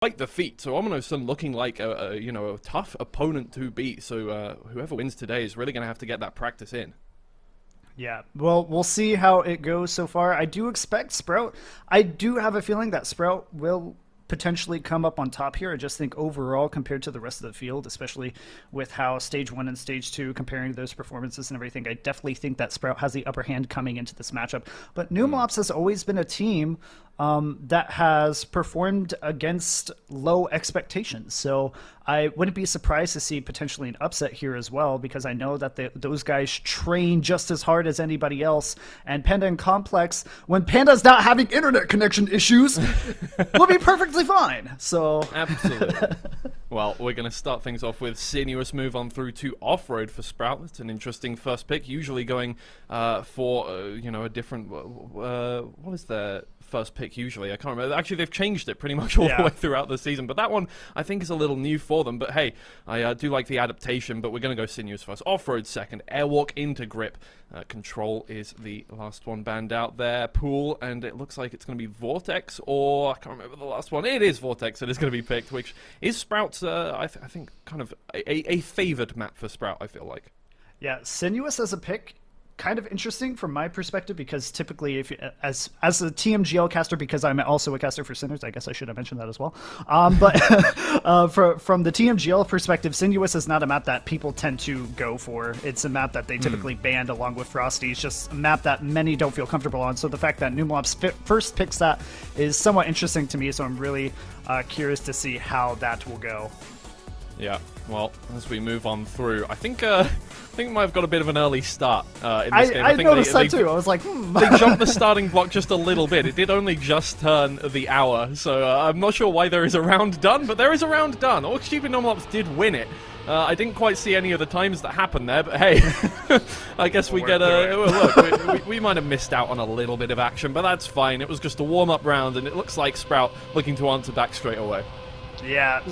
despite defeat. So Ominosun looking like a tough opponent to beat. So whoever wins today is really going to have to get that practice in. Yeah, well, we'll see how it goes so far. I do expect Sprout. I do have a feeling that Sprout will potentially come up on top here. I just think overall, compared to the rest of the field, especially with how Stage 1 and Stage 2, comparing those performances and everything, I definitely think that Sprout has the upper hand coming into this matchup. But NUMELOPS has always been a team that has performed against low expectations. So I wouldn't be surprised to see potentially an upset here as well, because I know that those guys train just as hard as anybody else. And Panda and Complex, when Panda's not having internet connection issues, will be perfectly fine. So absolutely. Well, we're going to start things off with Sinuous, move on through to Off-Road for Sprout. That's an interesting first pick, usually going for, a different... what is their first pick usually? I can't remember. Actually, they've changed it pretty much all the way throughout the season, but that one I think is a little new for them. But hey, I do like the adaptation, but we're going to go Sinuous first. Off-Road second, Airwalk into Grip. Control is the last one banned out there. Pool, and it looks like it's going to be Vortex, or I can't remember the last one. It is Vortex that is going to be picked, which is Sprout's, I think, kind of a favored map for Sprout, I feel like. Yeah, Sinuous as a pick, kind of interesting from my perspective, because typically, if as a TMGL caster, because I'm also a caster for Sinners, I guess I should have mentioned that as well. But from the TMGL perspective, Sinuous is not a map that people tend to go for. It's a map that they typically banned along with Frosty. It's just a map that many don't feel comfortable on. So the fact that NUMELOPS first picks that is somewhat interesting to me. So I'm really curious to see how that will go. Yeah, well, as we move on through, I think we might have got a bit of an early start in this game. I noticed that too. I was like, They jumped the starting block just a little bit. It did only just turn the hour, so I'm not sure why there is a round done, but there is a round done. ORKS Stupid NUMELOPS did win it. I didn't quite see any of the times that happened there, but hey, I guess we get a... Look, we might have missed out on a little bit of action, but that's fine. It was just a warm-up round, and it looks like Sprout looking to answer back straight away. Yeah.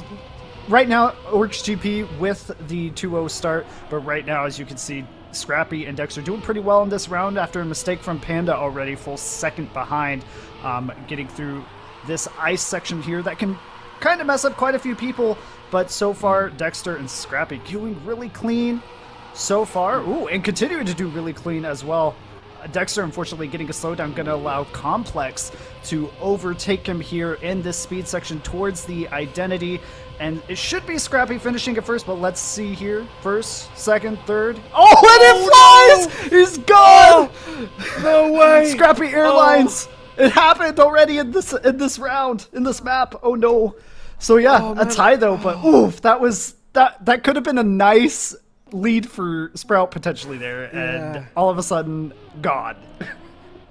Right now, ORKS GP with the 2-0 start, but right now, as you can see, Scrappy and Dexter doing pretty well in this round after a mistake from Panda already, full second behind, getting through this ice section here that can kind of mess up quite a few people, but so far, Dexter and Scrappy doing really clean so far. Ooh, and continuing to do really clean as well. Dexter, unfortunately, getting a slowdown, going to allow Complex to overtake him here in this speed section towards the identity. And it should be Scrappy finishing it first, but let's see here. First, second, third. Oh, and it flies! No! He's gone! Oh, no way! Scrappy Airlines! Oh. It happened already in this round, in this map. Oh, no. So, yeah, a tie, though, but oof, that could have been a nice lead for Sprout potentially there, and all of a sudden, gone.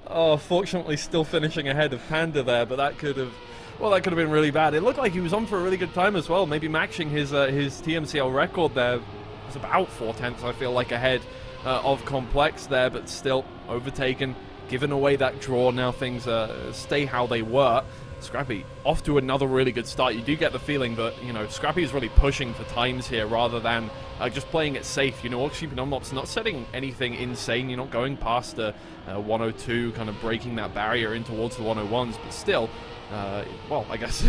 Oh, fortunately still finishing ahead of Panda there, but that could have... Well, that could have been really bad. It looked like he was on for a really good time as well, maybe matching his TMCL record there. It was about 4/10, I feel like, ahead of Complex there, but still overtaken, given away that draw. Now things stay how they were. Scrappy off to another really good start. You do get the feeling that, Scrappy is really pushing for times here rather than just playing it safe. ORKS Stupid NUMELOPS not setting anything insane. You're not going past the 102, kind of breaking that barrier in towards the 101s, but still, well, I guess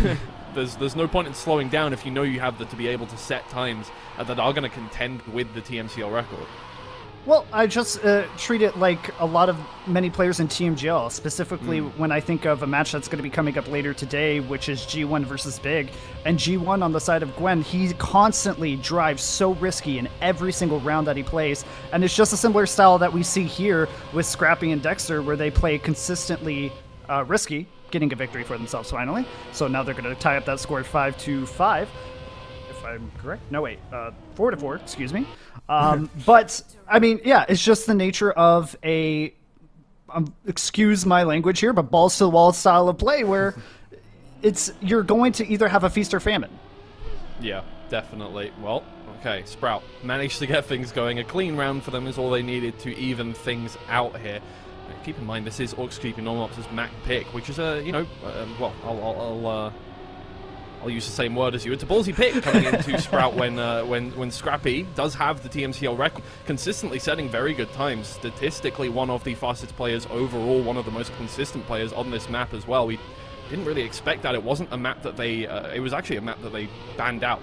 there's no point in slowing down if you know you have to be able to set times that are going to contend with the TMCL record. Well, I just treat it like many players in TMGL, specifically when I think of a match that's going to be coming up later today, which is G1 versus Big. And G1 on the side of Gwen, he constantly drives so risky in every single round that he plays. And it's just a similar style that we see here with Scrappy and Dexter, where they play consistently risky, getting a victory for themselves finally. So now they're going to tie up that score 5-5. If I'm correct. No, wait. 4-4, excuse me. But, I mean, yeah, it's just the nature of a, excuse my language here, but balls to the wall style of play where you're going to either have a feast or famine. Yeah, definitely. Well, okay, Sprout managed to get things going. A clean round for them is all they needed to even things out here. Keep in mind, this is ORKS Stupid NUMELOPS' Mac pick, which is a, well, I'll use the same word as you. It's a ballsy pick coming into Sprout when Scrappy does have the TMCL record, consistently setting very good times. Statistically, one of the fastest players overall, one of the most consistent players on this map as well. We didn't really expect that. It wasn't a map that they, it was actually a map that they banned out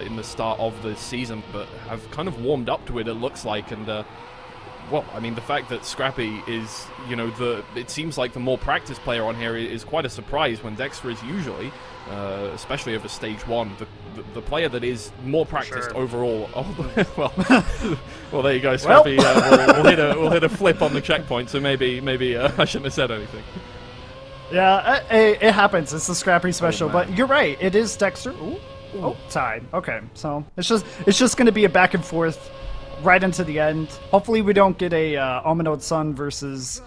in the start of the season, but have kind of warmed up to it looks like, and well, I mean, the fact that Scrappy is, you know, it seems like the more practiced player on here is quite a surprise when Dexter is usually, especially over stage 1, the player that is more practiced overall. Oh, well, there you go, Scrappy. We'll hit a flip on the checkpoint, so maybe I shouldn't have said anything. Yeah, it happens. It's the Scrappy special, but you're right. It is Dexter. Ooh. Oh, tied. Okay, so it's just going to be a back and forth right into the end. Hopefully we don't get a Ominode Sun versus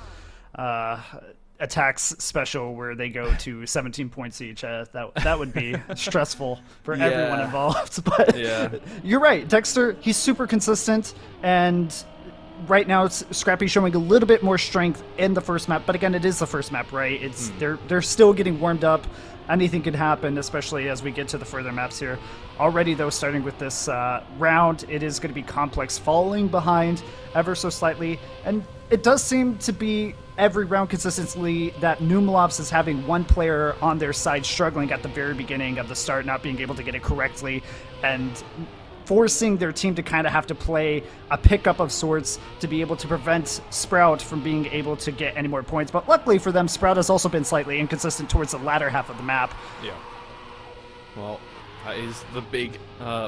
Attacks special where they go to 17 points each. That would be stressful for everyone involved. But you're right, Dexter, he's super consistent, and right now it's Scrappy showing a little bit more strength in the first map, but again, it is the first map, right? It's they're still getting warmed up. Anything can happen, especially as we get to the further maps here. Already, though, starting with this round, it is going to be Complex falling behind ever so slightly. And it does seem to be every round consistently that NUMELOPS is having one player on their side struggling at the very beginning of the start, not being able to get it correctly, and forcing their team to kind of have to play a pickup of sorts to be able to prevent Sprout from being able to get any more points. But luckily for them, Sprout has also been slightly inconsistent towards the latter half of the map. Yeah. Well, that is the big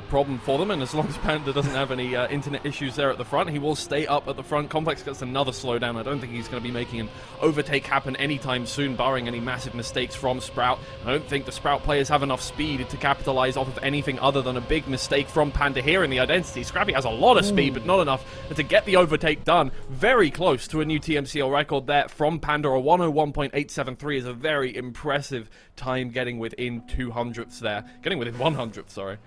problem for them, and as long as Panda doesn't have any internet issues there at the front, he will stay up at the front. Complex gets another slowdown. I don't think he's going to be making an overtake happen anytime soon, barring any massive mistakes from Sprout. I don't think the Sprout players have enough speed to capitalize off of anything other than a big mistake from Panda here in the identity. Scrappy has a lot of speed, but not enough to get the overtake done. Very close to a new TMCL record there from Panda. A 101.873 is a very impressive time, getting within 200ths there. Getting within 100th, sorry.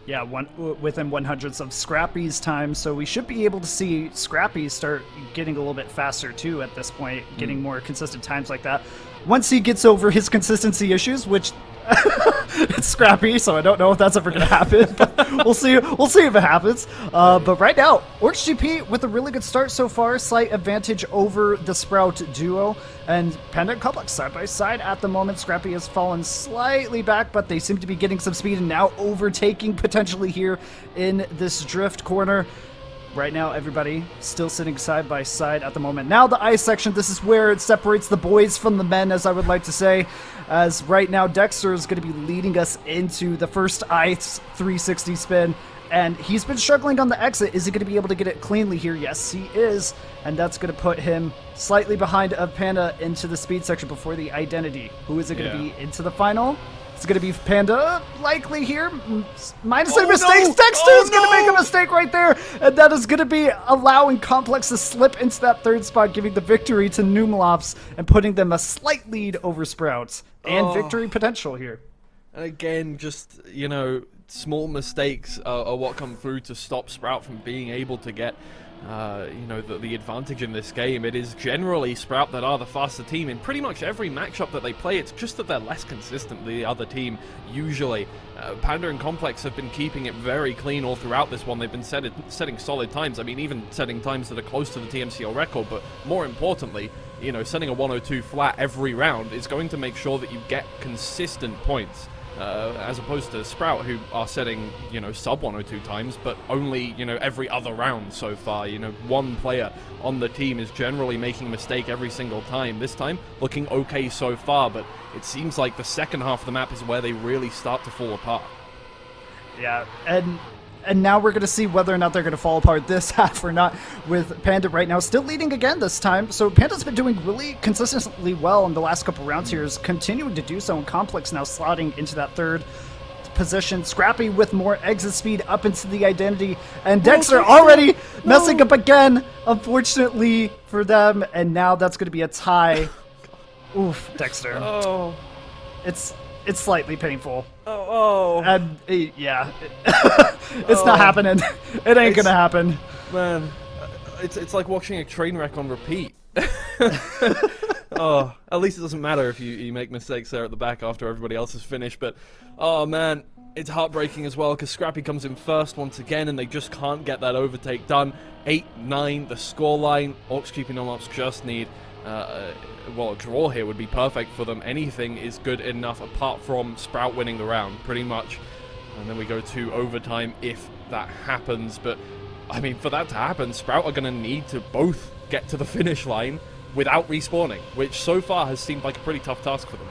Yeah, within 100ths of Scrappy's time, so we should be able to see Scrappy start getting a little bit faster too at this point, getting more consistent times like that. Once he gets over his consistency issues, which it's Scrappy, so I don't know if that's ever going to happen, but we'll see if it happens. But right now, ORKS GP with a really good start so far, slight advantage over the Sprout duo, and Panda and Complex side by side at the moment. Scrappy has fallen slightly back, but they seem to be getting some speed and now overtaking potentially here in this drift corner. Right now, everybody still sitting side by side at the moment. Now the ice section, this is where it separates the boys from the men, as I would like to say. As right now, Dexter is going to be leading us into the first ice 360 spin. And he's been struggling on the exit. Is he going to be able to get it cleanly here? Yes, he is. And that's going to put him slightly behind of Panda into the speed section before the identity. Who is it going to be into the final? It's going to be Panda, likely here. Minus any mistakes. No. Dexter is going to make a mistake right there. And that is going to be allowing Complex to slip into that third spot, giving the victory to NUMELOPS and putting them a slight lead over Sprouts. And victory potential here. And again, just, you know, small mistakes are what come through to stop Sprout from being able to get you know, the advantage in this game. It is generally Sprout that are the faster team in pretty much every matchup that they play. It's just that they're less consistent than the other team usually. Panda and Complex have been keeping it very clean all throughout this one. They've been setting solid times. I mean, even setting times that are close to the TMCL record, but more importantly, you know, setting a 102 flat every round is going to make sure that you get consistent points. As opposed to Sprout, who are setting, you know, sub 102 times, but only, you know, every other round so far. You know, one player on the team is generally making a mistake every single time. This time, looking okay so far, but it seems like the second half of the map is where they really start to fall apart. Yeah, and now we're going to see whether or not they're going to fall apart this half or not, with Panda right now still leading again this time. So Panda's been doing really consistently well in the last couple rounds here, is continuing to do so, and Complex now slotting into that third position. Scrappy with more exit speed up into the identity, and Dexter already messing up again, unfortunately for them, and now that's going to be a tie. Oof, Dexter. Oh. It's slightly painful. And yeah, it's not happening. It ain't gonna happen. Man, it's like watching a train wreck on repeat. Oh, at least it doesn't matter if you make mistakes there at the back after everybody else is finished. But oh man, it's heartbreaking as well because Scrappy comes in first once again, and they just can't get that overtake done. 8-9 the scoreline. ORKS GP NUMELOPS just need well, a draw here would be perfect for them. Anything is good enough apart from Sprout winning the round, pretty much. And then we go to overtime if that happens. But, I mean, for that to happen, Sprout are going to need to both get to the finish line without respawning, which so far has seemed like a pretty tough task for them.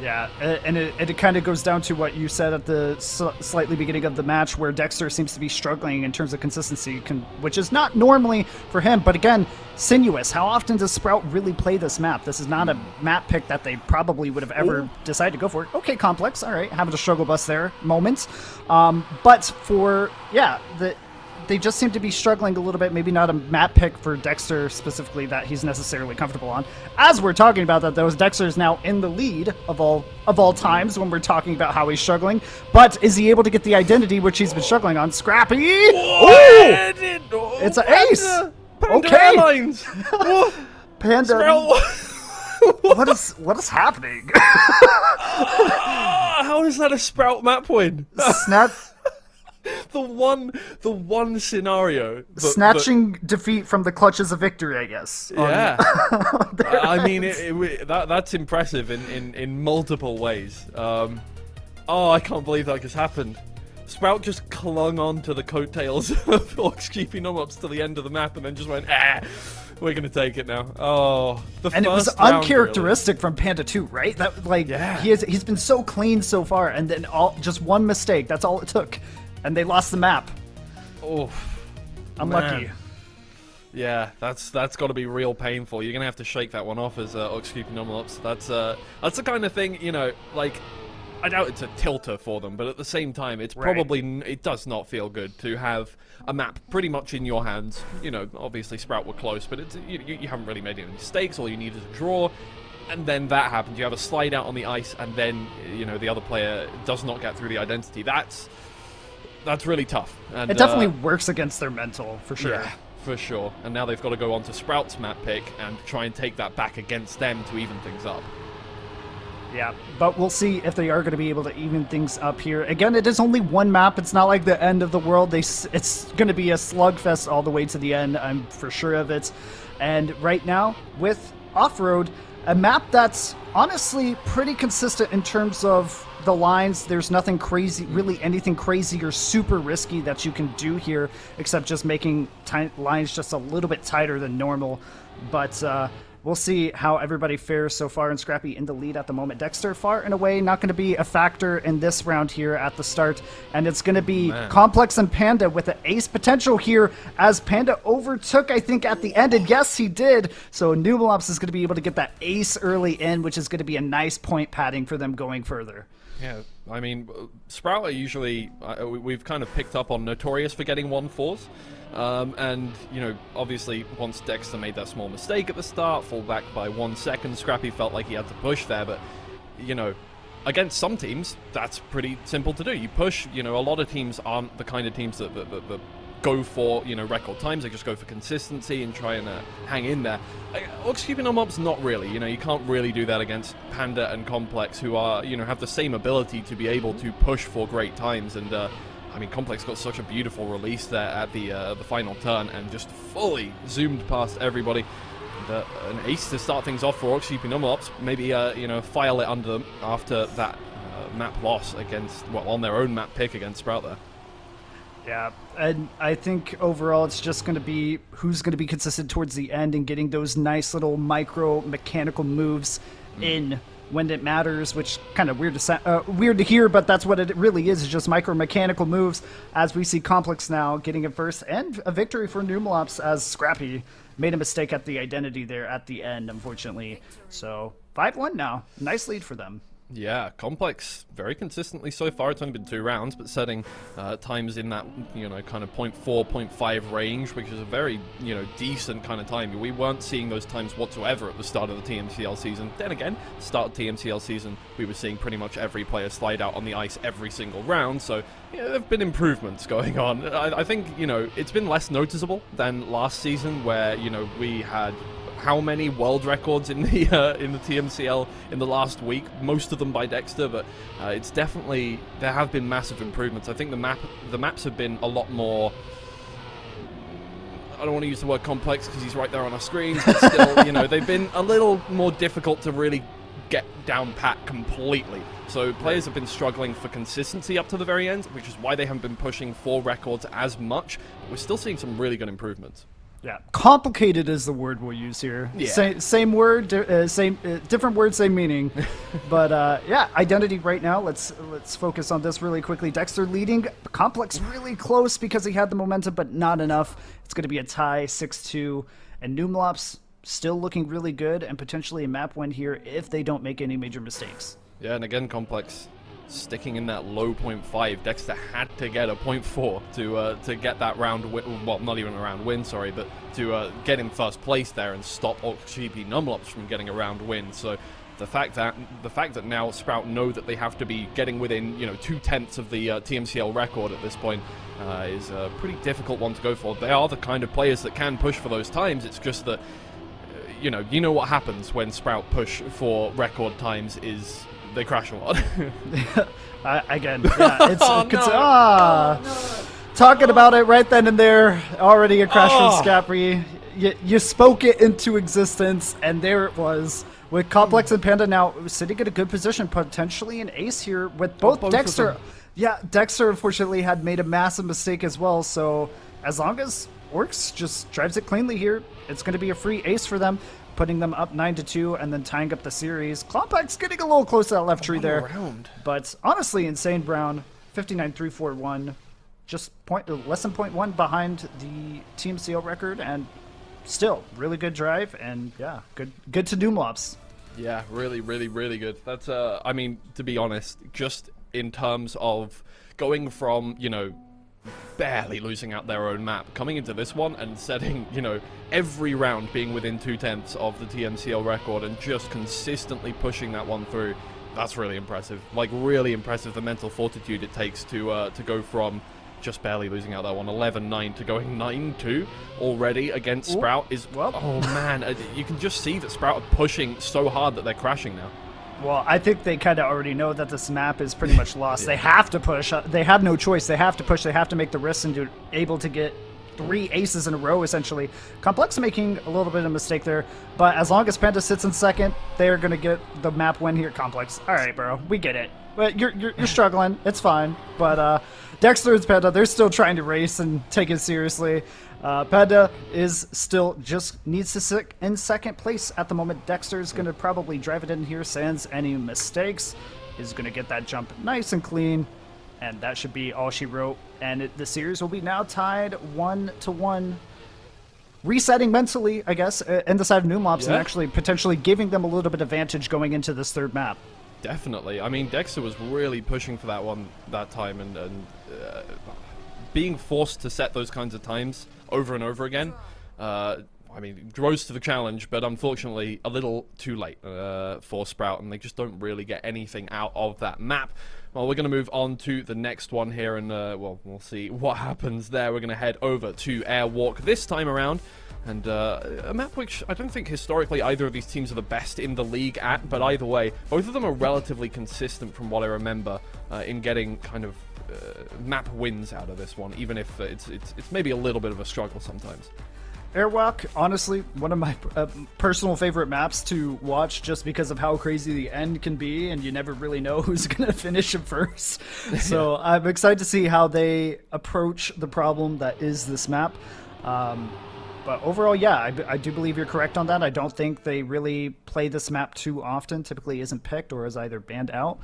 Yeah, and it kind of goes down to what you said at the slightly beginning of the match, where Dexter seems to be struggling in terms of consistency, which is not normally for him. But again, sinuous. How often does Sprout really play this map? This is not a map pick that they probably would have ever decided to go for. Okay, Complex. All right, having a struggle bus there, moments. But for, yeah, they just seem to be struggling a little bit. Maybe not a map pick for Dexter specifically that he's necessarily comfortable on. As we're talking about that, though, Dexter is now in the lead of all times when we're talking about how he's struggling. But is he able to get the identity which he's been struggling on? Scrappy! It's an ace! Panda okay! Airlines. Panda... what is happening? How is that a Sprout map point? Snap... The one scenario. Snatching defeat from the clutches of victory, I guess. Yeah. I mean, that's impressive in multiple ways. Oh, I can't believe that just happened. Sprout just clung on to the coattails of ORKS keeping NUMELOPS to the end of the map and then just went, we're going to take it now. Oh, and it was uncharacteristic from Panda 2, right? That, like, yeah. He's been so clean so far, and then just one mistake, that's all it took. And they lost the map. Oh, unlucky. Man. Yeah, that's got to be real painful. You're gonna have to shake that one off as ORKS keeping NUMELOPS. That's the kind of thing, you know, like, I doubt it's a tilter for them, but at the same time, it's probably it does not feel good to have a map pretty much in your hands. You know, obviously Sprout were close, but it's you haven't really made any mistakes. All you need is a draw. And then that happens. You have a slide out on the ice, and then, you know, the other player does not get through the identity. That's really tough. And, it definitely works against their mental, for sure. Yeah, for sure. And now they've got to go on to Sprout's map pick and try and take that back against them to even things up. Yeah, but we'll see if they are going to be able to even things up here. Again, it is only one map. It's not like the end of the world. It's going to be a slugfest all the way to the end. I'm for sure of it. And right now, with Off-Road, a map that's honestly pretty consistent in terms of the lines. There's nothing crazy, really anything crazy or super risky that you can do here, except just making lines just a little bit tighter than normal. But we'll see how everybody fares so far. And Scrappy in the lead at the moment. Dexter, far and away, not going to be a factor in this round here at the start. And it's going to be Complex and Panda with an ace potential here, as Panda overtook, I think, at the end. And yes, he did. So NUMELOPS is going to be able to get that ace early in, which is going to be a nice point padding for them going further. Yeah, I mean, Sprout are usually, we've kind of picked up on notorious for getting 1-4s. And, you know, obviously, once Dexter made that small mistake at the start, fall back by 1 second, Scrappy felt like he had to push there. But, you know, against some teams, that's pretty simple to do. You push, you know, a lot of teams aren't the kind of teams that go for, you know, record times. They just go for consistency and try and hang in there. ORKS keeping NUMELOPS, not really. You know, you can't really do that against Panda and Complex, who are, you know, have the same ability to be able to push for great times. And I mean, Complex got such a beautiful release there at the final turn and just fully zoomed past everybody. And, an ace to start things off for ORKS keeping NUMELOPS. Maybe you know, file it under them after that map loss against, well, on their own map pick against Sprout there. Yeah, and I think overall it's just going to be who's going to be consistent towards the end and getting those nice little micro mechanical moves in when it matters, which kind of weird to hear, but that's what it really is just micro mechanical moves, as we see Complex now getting it first, and a victory for NUMELOPS, as Scrappy made a mistake at the identity there at the end, unfortunately. So 5-1 now. Nice lead for them. Yeah, Complex very consistently so far. It's only been 2 rounds, but setting times in that, you know, kind of 0.4, 0.5 range, which is a very, you know, decent kind of time. We weren't seeing those times whatsoever at the start of the TMCL season. Then again, start of TMCL season, we were seeing pretty much every player slide out on the ice every single round. So, yeah, there have been improvements going on. I think, you know, it's been less noticeable than last season, where, you know, we had how many world records in the TMCL in the last week, most of them by Dexter, but it's definitely, there have been massive improvements. I think the maps have been a lot more, I don't want to use the word complex because he's right there on our screens, but still, you know, they've been a little more difficult to really get down pat completely. So players have been struggling for consistency up to the very end, which is why they haven't been pushing for records as much. But we're still seeing some really good improvements. Yeah, complicated is the word we'll use here. Yeah. Same word, different word, same meaning. But yeah, identity right now. Let's focus on this really quickly. Dexter leading, Complex really close because he had the momentum, but not enough. It's going to be a tie, 6-2, and NUMELOPS still looking really good and potentially a map win here if they don't make any major mistakes. Yeah, and again, Complex sticking in that low 0.5. Dexter had to get a 0.4 to get that round win. Well, not even a round win, sorry, but to get in first place there and stop ORKS NUMELOPS from getting a round win. So the fact that now Sprout know that they have to be getting within, you know, 2/10 of the TMCL record at this point is a pretty difficult one to go for. They are the kind of players that can push for those times. It's just that you know what happens when Sprout push for record times is they crash a lot. Again, yeah, it's talking about it right then and there. Already a crash from Scapri. You spoke it into existence, and there it was. With Complex and Panda now sitting in a good position, potentially an ace here with both Dexter. Yeah, Dexter unfortunately had made a massive mistake as well. So as long as ORKS just drives it cleanly here, it's going to be a free ace for them, putting them up 9-2 and then tying up the series. Complex getting a little close to that left tree there. But honestly, Insane Brown, 59-3-4-1, just less than 0.1 behind the TMCL record, and still really good drive, and yeah, good to NUMELOPS. Yeah, really, really, really good. That's I mean, to be honest, just in terms of going from, you know, barely losing out their own map, coming into this one and setting, you know, every round being within 2/10 of the TMCL record and just consistently pushing that one through, that's really impressive. Like, really impressive, the mental fortitude it takes to go from just barely losing out that one, 11-9 to going 9-2 already against Sprout is, oh man, you can just see that Sprout are pushing so hard that they're crashing now. Well, I think they kind of already know that this map is pretty much lost. Yeah. They have to push. They have no choice. They have to push. They have to make the risks and able to get 3 aces in a row, essentially. Complex making a little bit of a mistake there, but as long as Panda sits in second, they're going to get the map win here. Complex. All right, bro. We get it. But you're struggling. It's fine. But Dexter and Panda, they're still trying to race and take it seriously. Panda is still just needs to sit in second place at the moment. Dexter is going to probably drive it in here, sans any mistakes. Is going to get that jump nice and clean, and that should be all she wrote. And the series will be now tied 1-1. Resetting mentally, I guess, in the side of NUMELOPS, and actually potentially giving them a little bit of advantage going into this third map. Definitely. I mean, Dexter was really pushing for that one that time, and being forced to set those kinds of times over and over again, I mean, rose to the challenge, but unfortunately a little too late for Sprout, and they just don't really get anything out of that map. Well, we're going to move on to the next one here, and well, we'll see what happens there. We're going to head over to Airwalk this time around. And a map which I don't think historically either of these teams are the best in the league at, but either way, both of them are relatively consistent from what I remember in getting kind of map wins out of this one, even if it's maybe a little bit of a struggle sometimes. Airwalk, honestly, one of my personal favorite maps to watch just because of how crazy the end can be, and you never really know who's going to finish it first. So I'm excited to see how they approach the problem that is this map. But overall, yeah, I do believe you're correct on that. I don't think they really play this map too often. Typically isn't picked or is either banned out.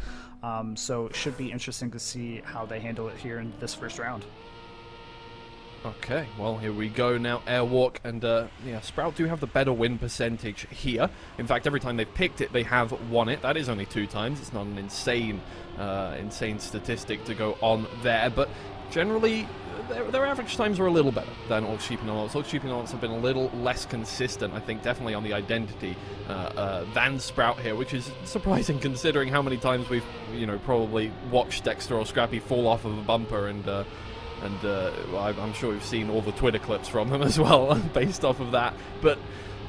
So it should be interesting to see how they handle it here in this first round. Okay, well, here we go now. Airwalk, and yeah, Sprout do have the better win percentage here. In fact, every time they've picked it, they have won it. That is only 2 times. It's not an insane statistic to go on there, but generally, their average times are a little better than ORKS NUMELOPS. ORKS NUMELOPS have been a little less consistent, I think, definitely on the identity than Sprout here, which is surprising considering how many times we've, you know, probably watched Dexter or Scrappy fall off of a bumper, and I'm sure we've seen all the Twitter clips from them as well, based off of that. But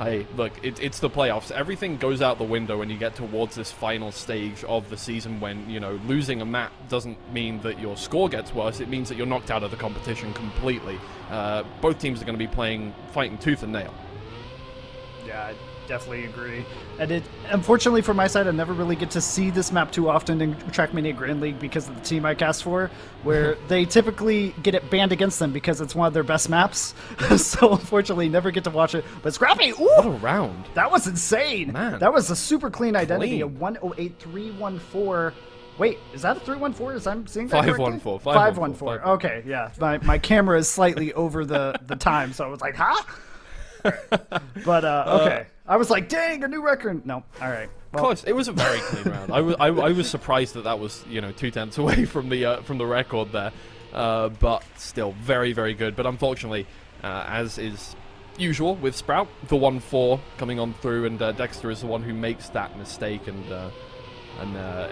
Hey, look, it's the playoffs. Everything goes out the window when you get towards this final stage of the season when, you know, losing a map doesn't mean that your score gets worse. It means that you're knocked out of the competition completely. Both teams are going to be fighting tooth and nail. Yeah, I definitely agree. And unfortunately for my side, I never really get to see this map too often in Trackmania Grand League because of the team I cast for, where they typically get it banned against them because it's one of their best maps. So unfortunately, never get to watch it. But Scrappy, ooh! What a round. That was insane. Man. That was a super clean identity, a 108-314. Wait, is that a 314? Is I'm seeing that 514. 514. Okay, yeah. My camera is slightly over the time, so I was like, huh? But okay, I was like, dang, a new record. No, all right. Well, close. It was a very clean round. I was surprised that was, you know, 2/10 away from the record there, but still very, very good. But unfortunately, as is usual with Sprout, the 1-4 coming on through, and Dexter is the one who makes that mistake, and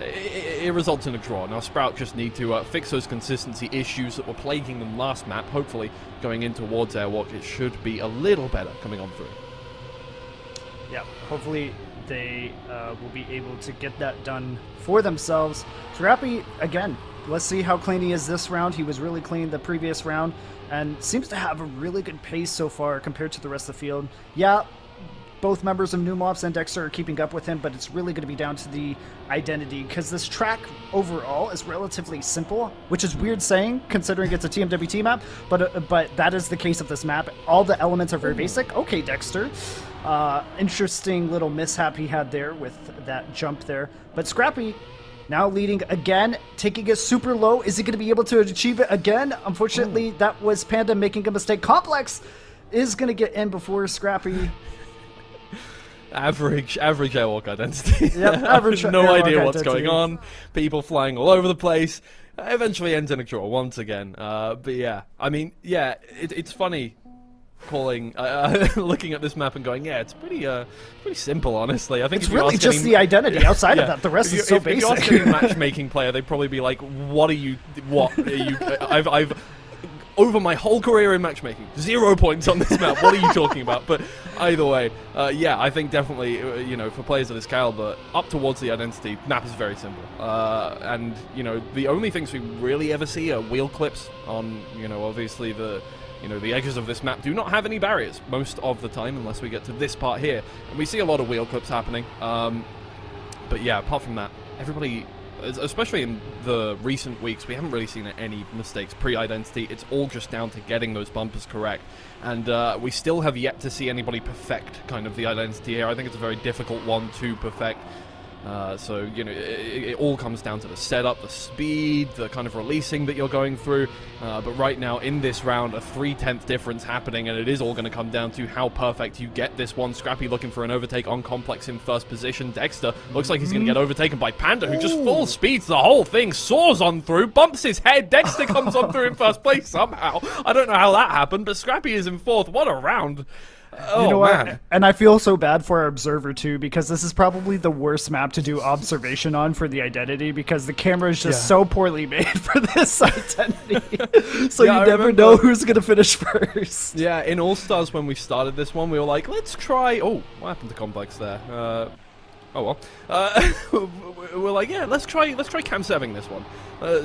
it results in a draw. Now Sprout just need to fix those consistency issues that were plaguing them last map. Hopefully, going in towards Airwalk, it should be a little better coming on through. Yeah, hopefully they will be able to get that done for themselves. Scrappy, again, let's see how clean he is this round. He was really clean the previous round and seems to have a really good pace so far compared to the rest of the field. Yeah, both members of NUMELOPS and Dexter are keeping up with him, but it's really going to be down to the identity, because this track overall is relatively simple, which is weird saying considering it's a TMWT map, but that is the case of this map. All the elements are very basic. Okay, Dexter. Interesting little mishap he had there with that jump there. But Scrappy now leading again, taking it super low. Is he going to be able to achieve it again? Unfortunately, that was Panda making a mistake. Complex is going to get in before Scrappy. Average Airwalk identity. Yep, average no idea Airwalk what's identity. going on. People flying all over the place. Eventually ends in a draw once again. But yeah, I mean, yeah, it's funny calling, looking at this map and going, yeah, it's pretty simple, honestly. I think it's really just the identity. Outside of that, the rest is so basic. If you ask any matchmaking player, they'd probably be like, what are you? I've over my whole career in matchmaking, 0 points on this map. What are you talking about? But either way, yeah, I think definitely, you know, for players of this caliber, up towards the identity, map is very simple. And, you know, the only things we really ever see are wheel clips on, you know, obviously the edges of this map do not have any barriers most of the time, unless we get to this part here. And we see a lot of wheel clips happening. But yeah, apart from that, everybody, especially in the recent weeks, we haven't really seen any mistakes pre-identity. It's all just down to getting those bumpers correct. And we still have yet to see anybody perfect kind of the identity here. I think it's a very difficult one to perfect. So, you know, it all comes down to the setup, the speed, the kind of releasing that you're going through. But right now, in this round, a 3/10 difference happening, and it is all going to come down to how perfect you get this one. Scrappy looking for an overtake on Complex in first position. Dexter looks like he's going to get overtaken by Panda, who just full speeds the whole thing, soars on through, bumps his head. Dexter comes on through in first place somehow. I don't know how that happened, but Scrappy is in fourth. What a round. Oh, you know man. what? And I feel so bad for our observer too, because this is probably the worst map to do observation on for the identity, because the camera is just so poorly made for this identity. So Yeah, you I never remember- know who's gonna finish first. Yeah, in All Stars when we started this one, we were like, let's try. Oh, what happened to Complex there? Oh well. We're like, yeah, let's try cam seving this one.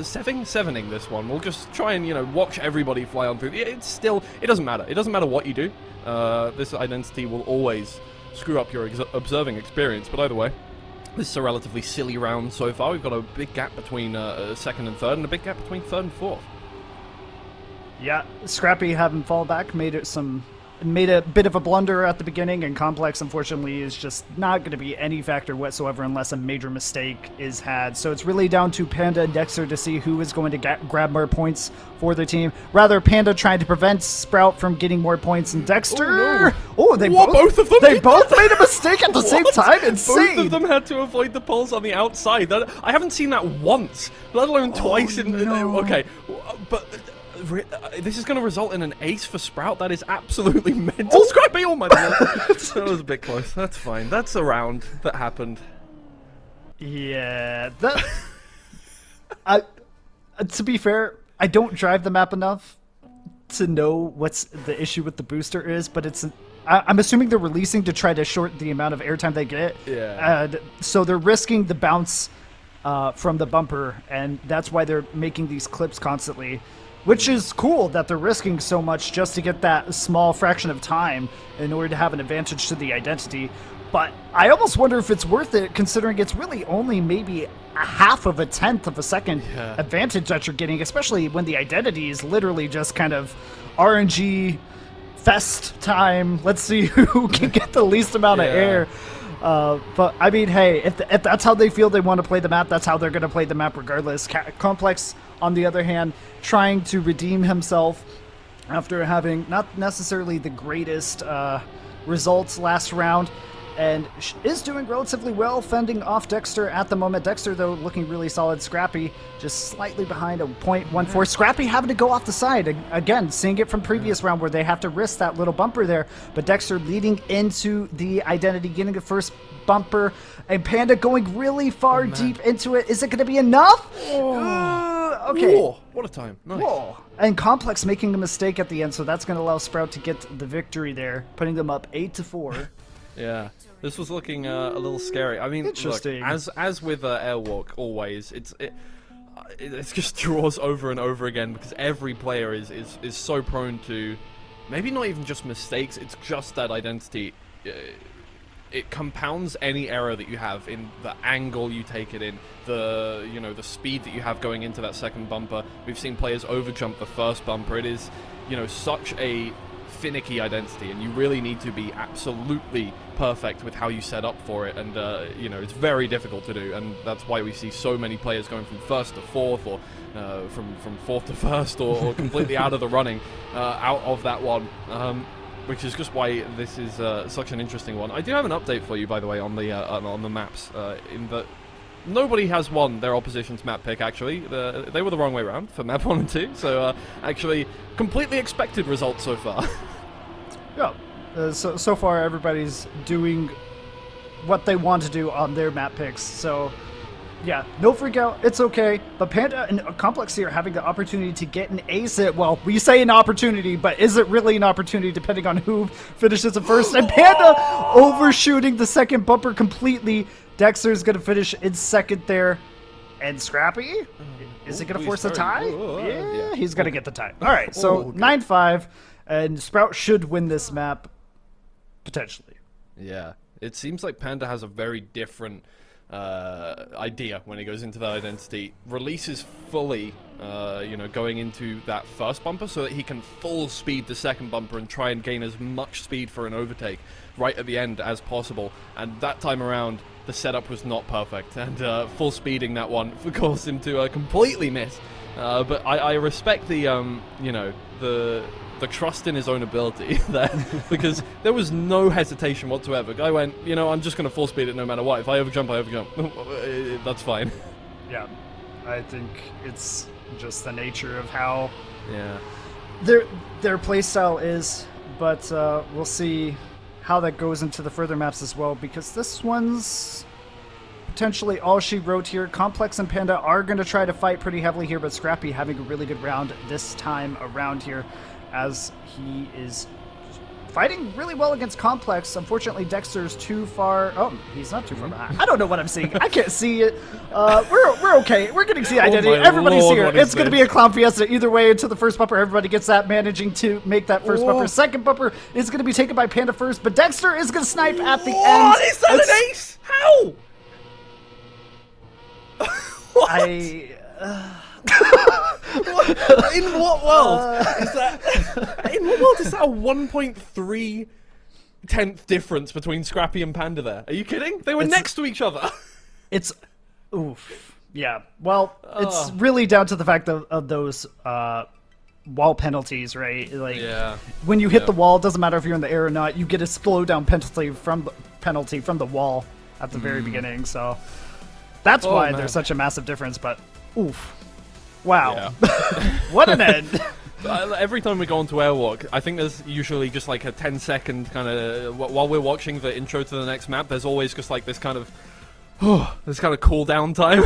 Sevening this one. We'll just try and, you know, watch everybody fly on through. It's still, it doesn't matter. It doesn't matter what you do. This identity will always screw up your observing experience. But either way, this is a relatively silly round so far. We've got a big gap between second and third, and a big gap between third and fourth. Yeah, Scrappy having fall back made a bit of a blunder at the beginning, and Complex unfortunately is just not going to be any factor whatsoever unless a major mistake is had. So it's really down to Panda and Dexter to see who is going to grab more points for their team. Rather, Panda trying to prevent Sprout from getting more points than Dexter. Oh, they both of them They did both that? made a mistake at the same time. Insane. Both of them had to avoid the pulls on the outside. I haven't seen that once, let alone twice. Okay, but this is going to result in an ace for Sprout. That is absolutely mental. Scrappy, oh my god. That was a bit close. That's fine. That's a round that happened. Yeah, to be fair, I don't drive the map enough to know what's the issue with the booster is, but it's I'm assuming they're releasing to try to shorten the amount of airtime they get. Yeah. So they're risking the bounce from the bumper, and that's why they're making these clips constantly, which is cool that they're risking so much just to get that small fraction of time in order to have an advantage to the identity. But I almost wonder if it's worth it, considering it's really only maybe a half of a tenth of a second advantage that you're getting, especially when the identity is literally just kind of RNG fest time. Let's see who can get the least amount of air. But I mean, hey, if that's how they feel they want to play the map, that's how they're going to play the map regardless. Complex, on the other hand, trying to redeem himself after having not necessarily the greatest results last round, and is doing relatively well fending off Dexter at the moment. Dexter, though, looking really solid. Scrappy just slightly behind a 0.14. Scrappy having to go off the side. Again, seeing it from previous round where they have to risk that little bumper there. But Dexter leading into the identity, getting the first bumper. And Panda going really far deep into it. Is it going to be enough? Okay. Whoa, what a time. Nice. Whoa. And Complex making a mistake at the end, so that's going to allow Sprout to get the victory there, putting them up 8-4. Yeah, this was looking a little scary. I mean, look, as with Airwalk, always, it just draws over and over again because every player is so prone to, maybe not even just mistakes, it's just that identity. It compounds any error that you have in the angle you take it in, the speed that you have going into that second bumper. We've seen players overjump the first bumper. It is, such a finicky identity, and you really need to be absolutely perfect with how you set up for it, and it's very difficult to do, and that's why we see so many players going from first to fourth, or from fourth to first, or completely out of the running, out of that one, which is just why this is such an interesting one. I do have an update for you, by the way, on the maps, in that nobody has won their opposition's map pick, actually. They were the wrong way around for map 1 and 2, so actually completely expected results so far. Yeah, so far everybody's doing what they want to do on their map picks, so yeah, no freak out, it's okay. But Panda and Complex here having the opportunity to get an ace hit. Well, we say an opportunity, but is it really an opportunity depending on who finishes it first? And Panda overshooting the second bumper completely. Dexter's going to finish in second there. And Scrappy? Is it going to force a tie? Yeah, he's going to get the tie. All right, so 9-5, and Sprout should win this map, potentially. Yeah, it seems like Panda has a very different idea when he goes into that identity. Releases fully, going into that first bumper so that he can full speed the second bumper and try and gain as much speed for an overtake right at the end as possible. And that time around, the setup was not perfect, and full speeding that one caused him to completely miss. But I respect the, the trust in his own ability there, because there was no hesitation whatsoever. Guy went, I'm just going to full speed it no matter what. If I overjump, I overjump. That's fine. Yeah, I think it's just the nature of how their playstyle is, but we'll see how that goes into the further maps as well, because this one's potentially all she wrote here. Complex and Panda are going to try to fight pretty heavily here, but Scrappy having a really good round this time around here, as he is fighting really well against Complex. Unfortunately, Dexter's too far. Oh, he's not too far behind. I don't know what I'm seeing. I can't see it. We're okay. We're getting to see identity. Everybody's here. It's going to be a clown fiesta either way into the first bumper. Everybody gets that, managing to make that first bumper. Second bumper is going to be taken by Panda first, but Dexter is going to snipe at the end. Is that an ace? How? What? In what world is that? In what world is that a 1.3 tenth difference between Scrappy and Panda there? Are you kidding? They were next to each other. It's oof. Yeah. Well, it's really down to the fact of those wall penalties, right? Like when you hit the wall, it doesn't matter if you're in the air or not. You get a slow down penalty from the wall at the very beginning. So that's why there's such a massive difference. But oof. Wow. Yeah. What an end. Every time we go onto Airwalk, I think there's usually just like a 10-second kind of, while we're watching the intro to the next map, there's always just like this kind of This kind of cool down time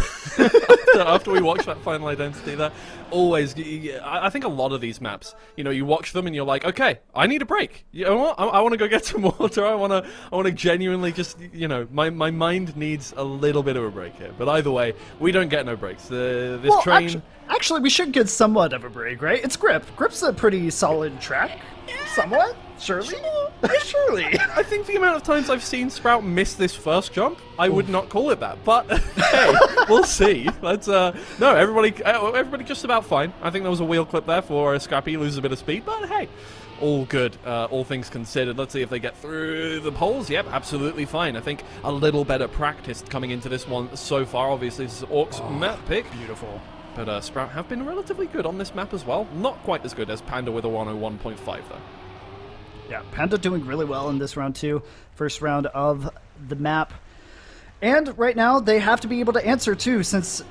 after we watch that Final Identity there. Always, I think a lot of these maps, you know, you watch them and you're like, okay, I need a break. You know what? I want to go get some water. I want to genuinely just, you know, my mind needs a little bit of a break here. But either way, we don't get no breaks. This train. Actually, we should get somewhat of a break, right? It's Grip. Grip's a pretty solid track. Somewhat? Surely? Surely. I think the amount of times I've seen Sprout miss this first jump, I would not call it that. But hey, we'll see. Let's no, everybody just about fine. I think there was a wheel clip there for Scrappy, loses a bit of speed, but hey, all good. All things considered. Let's see if they get through the poles. Yep, absolutely fine. I think a little better practice coming into this one so far. Obviously, this is ORKS map pick. Beautiful. But Sprout have been relatively good on this map as well. Not quite as good as Panda with a 101.5 though. Yeah, Panda doing really well in this round too. First round of the map. And right now, they have to be able to answer too, since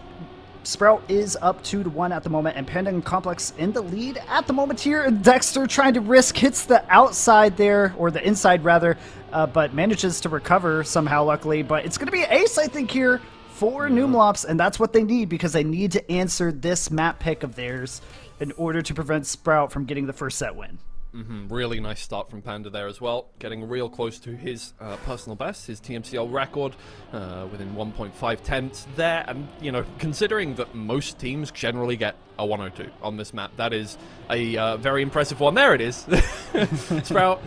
Sprout is up 2-1 at the moment, and Panda and Complex in the lead at the moment here. And Dexter trying to risk, hits the outside there, or the inside rather, but manages to recover somehow, luckily. But it's going to be ace, I think, here for NUMELOPS, and that's what they need, because they need to answer this map pick of theirs in order to prevent Sprout from getting the first set win. Really nice start from Panda there as well, getting real close to his personal best, his TMCL record, within 1.5 tenths there. And, you know, considering that most teams generally get a 102 on this map, that is a very impressive one. There it is. Sprout,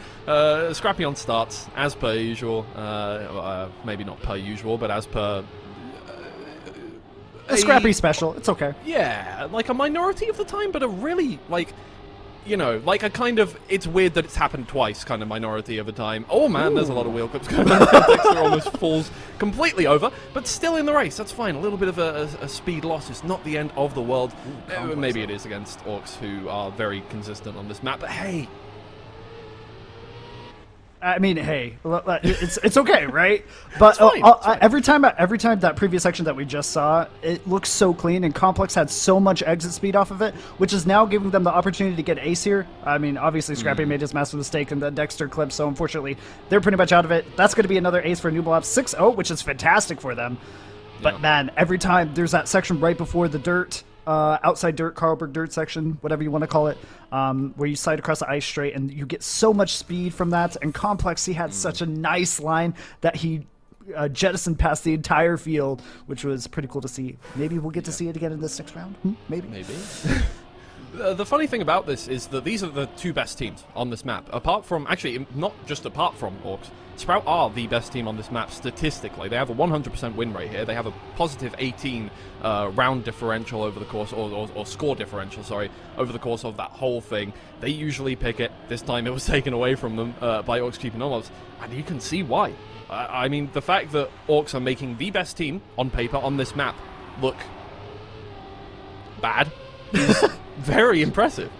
Scrappy on starts, as per usual. Maybe not per usual, but as per... a Scrappy special, it's okay. Yeah, like a minority of the time, but a really, like... You know, like a kind of, it's weird that it's happened twice kind of minority of a time. Oh man, there's a lot of wheel clips going on. Dexter almost falls completely over, but still in the race. That's fine. A little bit of a speed loss is not the end of the world. Maybe it is against ORKS, who are very consistent on this map, but hey. I mean, hey, it's okay, right? But every time that previous section that we just saw, it looks so clean, and Complex had so much exit speed off of it, which is now giving them the opportunity to get ace here. I mean, obviously Scrappy made his massive mistake in the Dexter clip, so unfortunately they're pretty much out of it. That's going to be another ace for NUMELOPS, 6-0, which is fantastic for them. But man, every time there's that section right before the dirt, outside dirt, Carlberg dirt section, whatever you want to call it, where you slide across the ice straight, and you get so much speed from that. And Complex, he had such a nice line that he jettisoned past the entire field, which was pretty cool to see. Maybe we'll get to see it again in this next round. Maybe. The funny thing about this is that these are the two best teams on this map. Apart from, actually, not just apart from ORKS, Sprout are the best team on this map statistically. They have a 100% win rate here. They have a positive 18 round differential over the course, or score differential, sorry, over the course of that whole thing. They usually pick it. This time it was taken away from them by ORKS keeping NUMELOPS, and you can see why. I mean, the fact that ORKS are making the best team on paper on this map look bad is very impressive.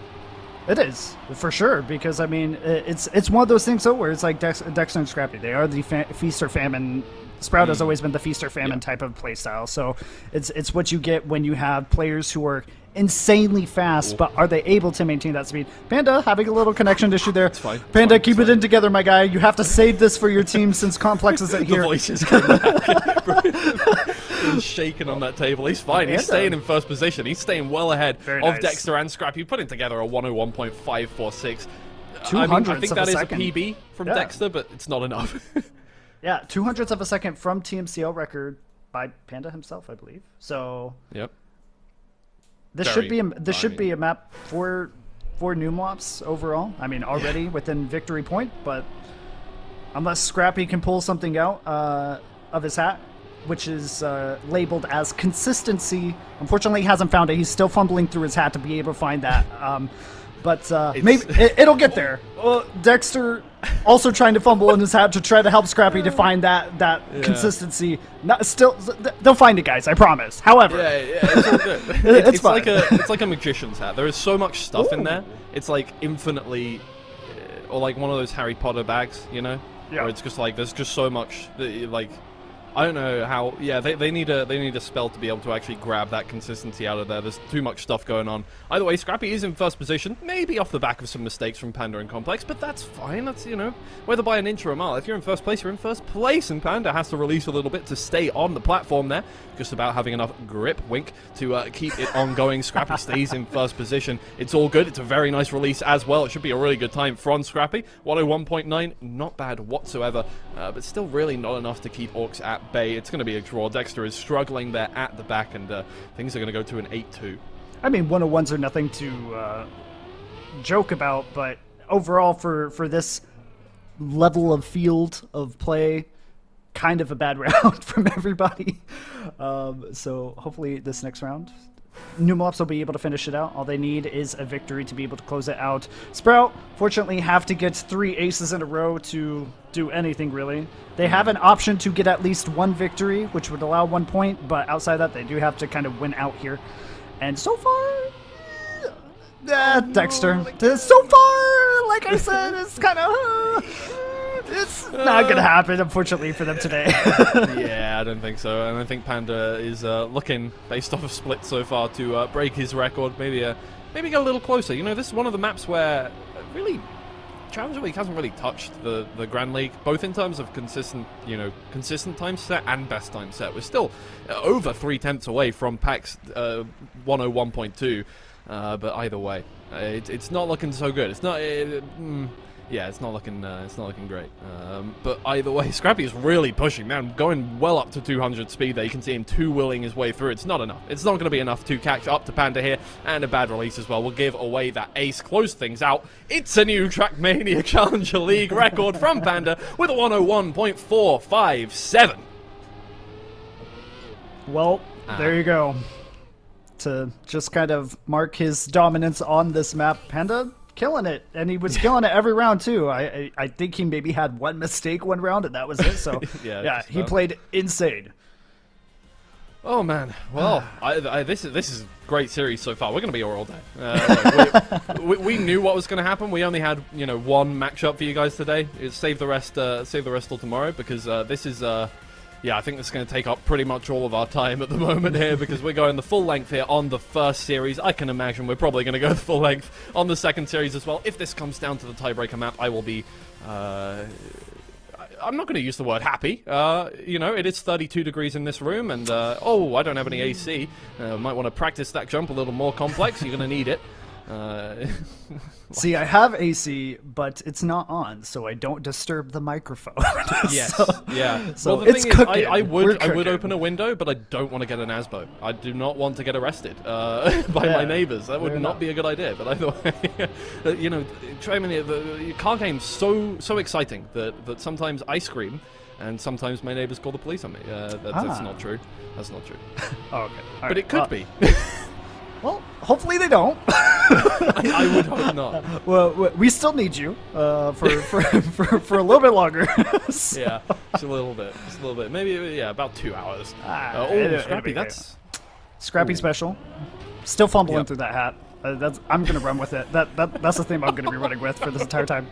It is, for sure, because, I mean, it's one of those things, though, where it's like Dexter and Scrappy. They are the feast or famine. Sprout has always been the feast or famine type of play style, so it's what you get when you have players who are insanely fast, but are they able to maintain that speed? Panda having a little connection issue there. It's fine. Panda, keep it in together, my guy. You have to save this for your team since Complex isn't here. The voices come back. He's shaking on that table. He's fine. He's staying in first position. He's staying well ahead of Dexter and Scrappy, putting together a 101.546. I think that is a PB from Dexter, but it's not enough. Yeah, 200ths of a second from TMCL record by Panda himself, I believe. So this should be a map for NUMELOPS overall. I mean, already within victory point, but unless Scrappy can pull something out of his hat, which is labeled as consistency. Unfortunately, he hasn't found it. He's still fumbling through his hat to be able to find that. But maybe it'll get there. Dexter also trying to fumble in his hat to try to help Scrappy to find that consistency. Still, they'll find it, guys. I promise. However, it's all good. It's like a magician's hat. There is so much stuff in there. It's like infinitely, or like one of those Harry Potter bags, you know, where it's just like there's just so much. Like, I don't know how. Yeah, they need a spell to be able to actually grab that consistency out of there. There's too much stuff going on. Either way, Scrappy is in first position, maybe off the back of some mistakes from Panda and Complex, but that's fine. That's, you know, whether by an inch or a mile. If you're in first place, you're in first place, and Panda has to release a little bit to stay on the platform there. Just about having enough grip, wink, to keep it ongoing. Scrappy stays in first position. It's all good. It's a very nice release as well. It should be a really good time from Scrappy. 101.9, not bad whatsoever, but still really not enough to keep ORKS at bay. It's going to be a draw. Dexter is struggling there at the back, and things are going to go to an 8-2. I mean, 101s are nothing to joke about, but overall for this level of field of play, kind of a bad round from everybody. So hopefully this next round, NUMELOPS will be able to finish it out. All they need is a victory to be able to close it out. Sprout, fortunately, have to get 3 aces in a row to do anything, really. They have an option to get at least 1 victory, which would allow 1 point, but outside that, they do have to kind of win out here. And so far, Dexter. So far, like I said, it's kind of... It's not going to happen, unfortunately, for them today. Yeah, I don't think so. And I think Panda is looking, based off of split so far, to break his record. Maybe get a little closer. You know, this is one of the maps where really Challenger League hasn't really touched the Grand League, both in terms of consistent time set and best time set. We're still over 3/10 away from PAX 101.2, but either way, it's not looking so good. It's not. Yeah, it's not looking great. But either way, Scrappy is really pushing, man, going well up to 200 speed there. You can see him two-wheeling his way through. It's not enough. It's not going to be enough to catch up to Panda here, and a bad release as well will give away that ace, close things out. It's a new Trackmania Challenger League record from Panda with a 101.457. Well, there you go. To just kind of mark his dominance on this map, Panda killing it, and he was killing it every round too. I think he maybe had 1 mistake 1 round, and that was it. So yeah, he played insane. Oh man, well, this is a great series so far. We're going to be here all day. We knew what was going to happen. We only had 1 matchup for you guys today. Save the rest till tomorrow, because this is yeah, I think this is going to take up pretty much all of our time at the moment here, because we're going the full length here on the first series. I can imagine we're probably going to go the full length on the second series as well. If this comes down to the tiebreaker map, I will be... I'm not going to use the word happy. It is 32 degrees in this room, and oh, I don't have any AC. Might want to practice that jump a little more complex. You're going to need it. See, I have AC, but it's not on, so I don't disturb the microphone. Yes, yeah. So well, the thing is, I would open a window, but I don't want to get an ASBO. I do not want to get arrested by my neighbors. That would not be a good idea. But either way, the car game's so exciting that sometimes I scream, and sometimes my neighbors call the police on me. That's not true. That's not true. Oh, okay. But it could be. Well, hopefully they don't. I would hope not. Well, we still need you for a little bit longer. So. Yeah, just a little bit. Maybe about 2 hours. Scrappy, that's Scrappy special. Still fumbling through that hat. I'm gonna run with it. That's the thing I'm gonna be running with for this entire time.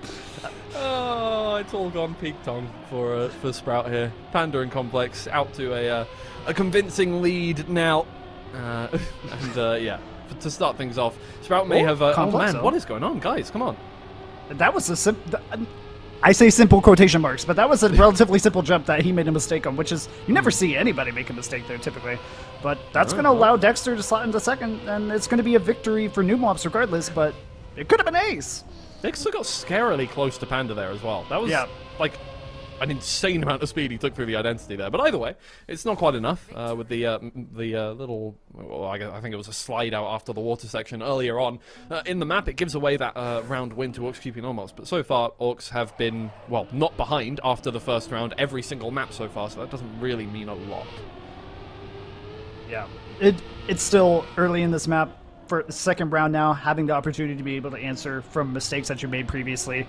Oh, it's all gone peak tongue for Sprout here. Panda and Complex out to a convincing lead now. Yeah, to start things off, Sprout may have... oh man, what is going on? Guys, come on. That was I say simple quotation marks, but that was a relatively simple jump that he made a mistake on, which is... You never see anybody make a mistake there, typically. But that's going to allow Dexter to slot into second, and it's going to be a victory for NUMELOPS regardless, but it could have been ace. Dexter got scarily close to Panda there as well. That was, like... an insane amount of speed he took through the identity there. But either way, it's not quite enough with the little... Well, I think it was a slide out after the water section earlier on. In the map, it gives away that round win to ORKS keeping almost. But so far, ORKS have been, well, not behind after the first round every single map so far, so that doesn't really mean a lot. Yeah. It's still early in this map. For the second round now, having the opportunity to be able to answer from mistakes that you made previously.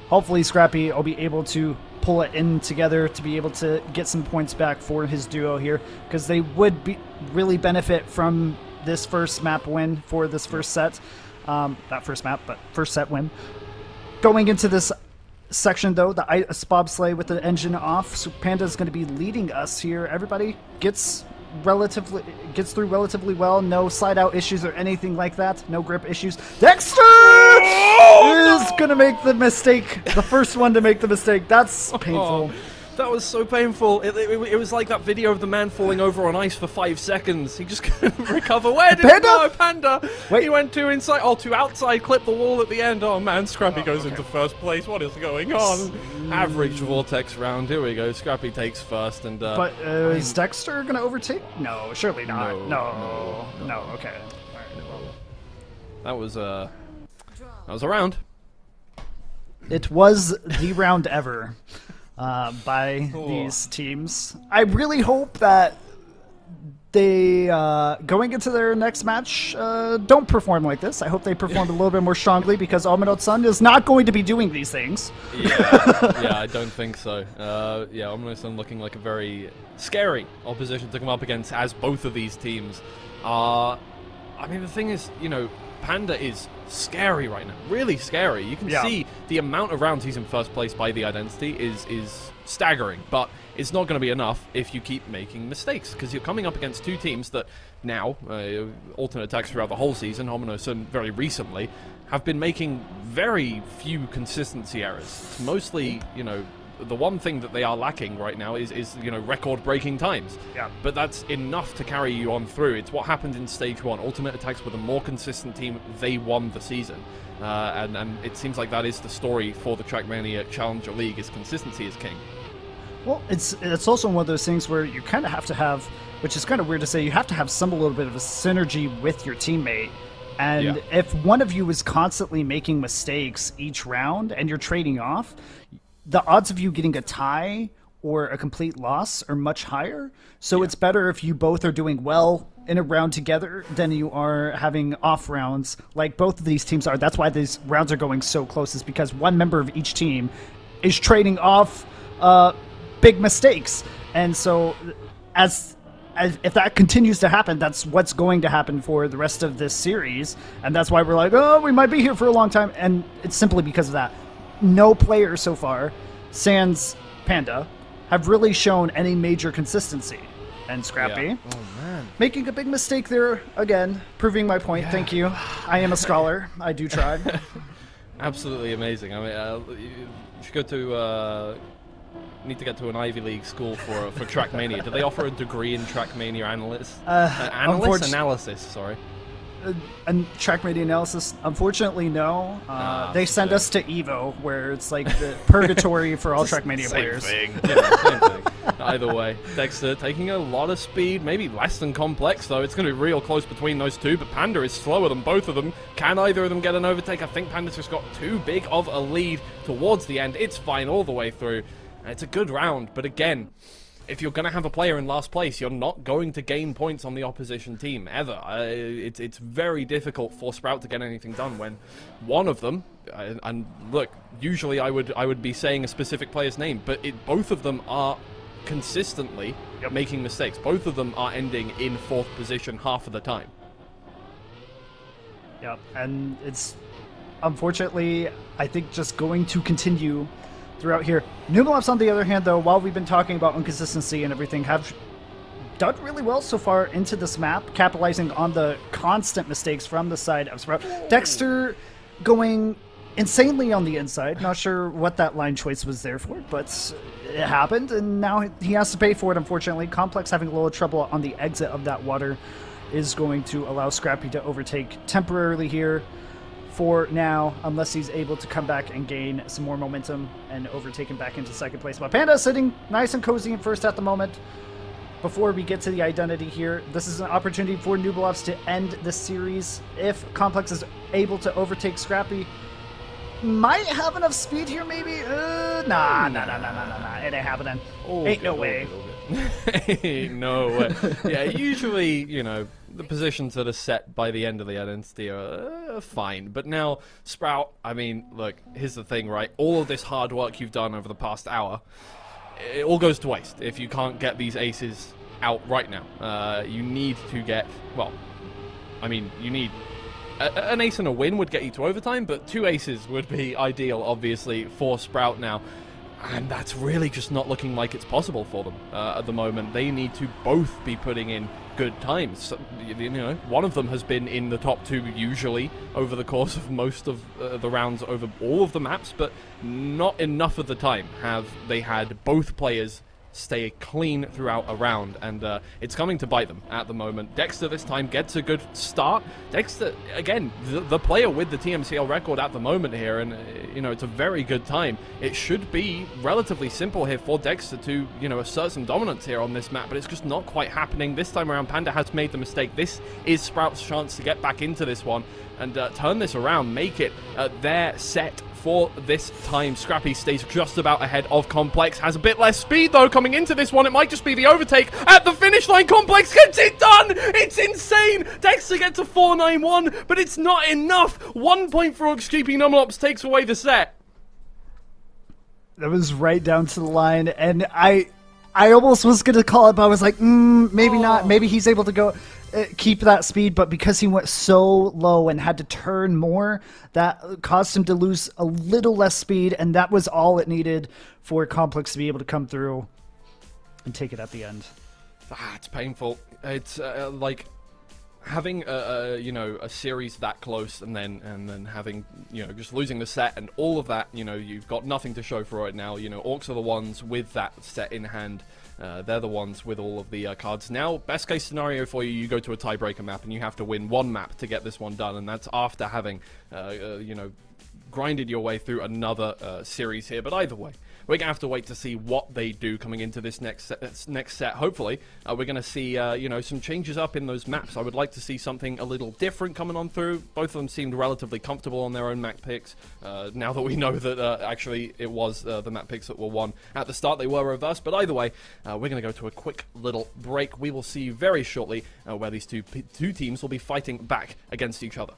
Hopefully Scrappy will be able to pull it in together to be able to get some points back for his duo here, because they would really benefit from this first map win for this first set. Not first map, but first set win. Going into this section, though, the ice bobsleigh with the engine off. So Panda's going to be leading us here. Everybody gets through relatively well. No slide out issues or anything like that. No grip issues. Dexter is going to make the mistake. The first one to make the mistake. That's painful. That was so painful. It was like that video of the man falling over on ice for 5 seconds. He just couldn't recover. Where did he go? Panda! Wait. He went too inside. Oh, too outside. Clipped the wall at the end. Oh, man. Scrappy goes into first place. What is going on? Average Vortex round. Here we go. Scrappy takes first. And but is Dexter going to overtake? No, surely not. No. Okay. All right. That was a round. It was the round ever. By these teams. I really hope that they, going into their next match, don't perform like this. I hope they perform a little bit more strongly, because Omino-san is not going to be doing these things. Yeah, I don't think so. Yeah, Omino-san looking like a very scary opposition to come up against, as both of these teams are. I mean, the thing is, you know, Panda is scary right now. Really scary. You can see the amount of rounds he's in first place by the identity is staggering, but it's not going to be enough if you keep making mistakes, because you're coming up against two teams that now, alternate attacks throughout the whole season, Homino-san very recently, have been making very few consistency errors. It's mostly, you know, the one thing that they are lacking right now is you know, record-breaking times. Yeah. But that's enough to carry you on through. It's what happened in Stage 1. Ultimate Attacks were the more consistent team. They won the season. And it seems like that is the story for the Trackmania Challenger League, is consistency is king. Well, it's also one of those things where you kind of have to have, which is kind of weird to say, you have to have some little bit of a synergy with your teammate. And if one of you is constantly making mistakes each round and you're trading off, the odds of you getting a tie or a complete loss are much higher. So it's better if you both are doing well in a round together than you are having off rounds like both of these teams are. That's why these rounds are going so close, is because one member of each team is trading off big mistakes. And so as if that continues to happen, that's what's going to happen for the rest of this series. And that's why we're like, oh, we might be here for a long time. And it's simply because of that. No player so far, sans Panda, have really shown any major consistency. And Scrappy, making a big mistake there again, proving my point. Thank you. I am a scholar. I do try. Absolutely amazing. I mean, you should go to need to get to an Ivy League school for Trackmania. Do they offer a degree in Trackmania analysis? Sorry. And Trackmania analysis, unfortunately, no. They send us to Evo, where it's like the purgatory for all Trackmania players. Same thing. Either way, Dexter taking a lot of speed, maybe less than Complex, though. It's going to be real close between those two, but Panda is slower than both of them. Can either of them get an overtake? I think Panda's just got too big of a lead towards the end. It's fine all the way through. And it's a good round, but again, if you're going to have a player in last place, you're not going to gain points on the opposition team, ever. It's very difficult for Sprout to get anything done when one of them, and look, usually I would be saying a specific player's name, but both of them are consistently making mistakes. Both of them are ending in 4th position half of the time. Yep, and it's, unfortunately, I think just going to continue throughout here. NUMELOPS, on the other hand, though, while we've been talking about inconsistency and everything, have done really well so far into this map, capitalizing on the constant mistakes from the side of Sprout. Dexter going insanely on the inside. Not sure what that line choice was there for, but it happened, and now he has to pay for it, unfortunately. Complex having a little trouble on the exit of that water is going to allow Scrappy to overtake temporarily here for now, unless he's able to come back and gain some more momentum and overtake him back into 2nd place. But Panda sitting nice and cozy in 1st at the moment. Before we get to the identity here, this is an opportunity for NUMELOPS to end the series. If Complex is able to overtake Scrappy, might have enough speed here, maybe? Nah. It ain't happening. Ain't no way. Ain't no way. Yeah, usually, you know, the positions that are set by the end of the identity are fine. But now, Sprout, I mean, look, here's the thing, right? All of this hard work you've done over the past hour, it all goes to waste if you can't get these aces out right now. You need to get, well, I mean, you need an ace and a win would get you to overtime, but 2 aces would be ideal, obviously, for Sprout now. And that's really just not looking like it's possible for them at the moment. They need to both be putting in good times. So, you know, one of them has been in the top 2 usually over the course of most of the rounds over all of the maps, but not enough of the time have they had both players stay clean throughout a round, and it's coming to bite them at the moment. Dexter this time gets a good start. Dexter, again, the player with the TMCL record at the moment here, and you know, it's a very good time. It should be relatively simple here for Dexter to, you know, assert some dominance here on this map, but it's just not quite happening. This time around, Panda has made the mistake. This is Sprout's chance to get back into this one and turn this around, make it their set for this time. Scrappy stays just about ahead of Complex, has a bit less speed though coming into this one. It might just be the overtake at the finish line. Complex gets it done! It's insane! Dexter gets a 4-9-1, but it's not enough. 1 point for ORKS. NUMELOPS takes away the set. That was right down to the line, and I almost was going to call it, but I was like, maybe not. Maybe he's able to go keep that speed, but because he went so low and had to turn more, that caused him to lose a little less speed, and that was all it needed for Complex to be able to come through and take it at the end. It's painful. It's like having you know, a series that close and then having, you know, just losing the set and all of that. You know, you've got nothing to show for it now. You know, ORKS are the ones with that set in hand. They're the ones with all of the cards. Now, best case scenario for you, you go to a tiebreaker map and you have to win 1 map to get this one done, and that's after having, you know, grinded your way through another series here. But either way, we're going to have to wait to see what they do coming into this next set. Hopefully, we're going to see, you know, some changes up in those maps. I would like to see something a little different coming on through. Both of them seemed relatively comfortable on their own map picks. Now that we know that actually it was the map picks that were won at the start, they were reversed. But either way, we're going to go to a quick little break. We will see you very shortly where these two teams will be fighting back against each other.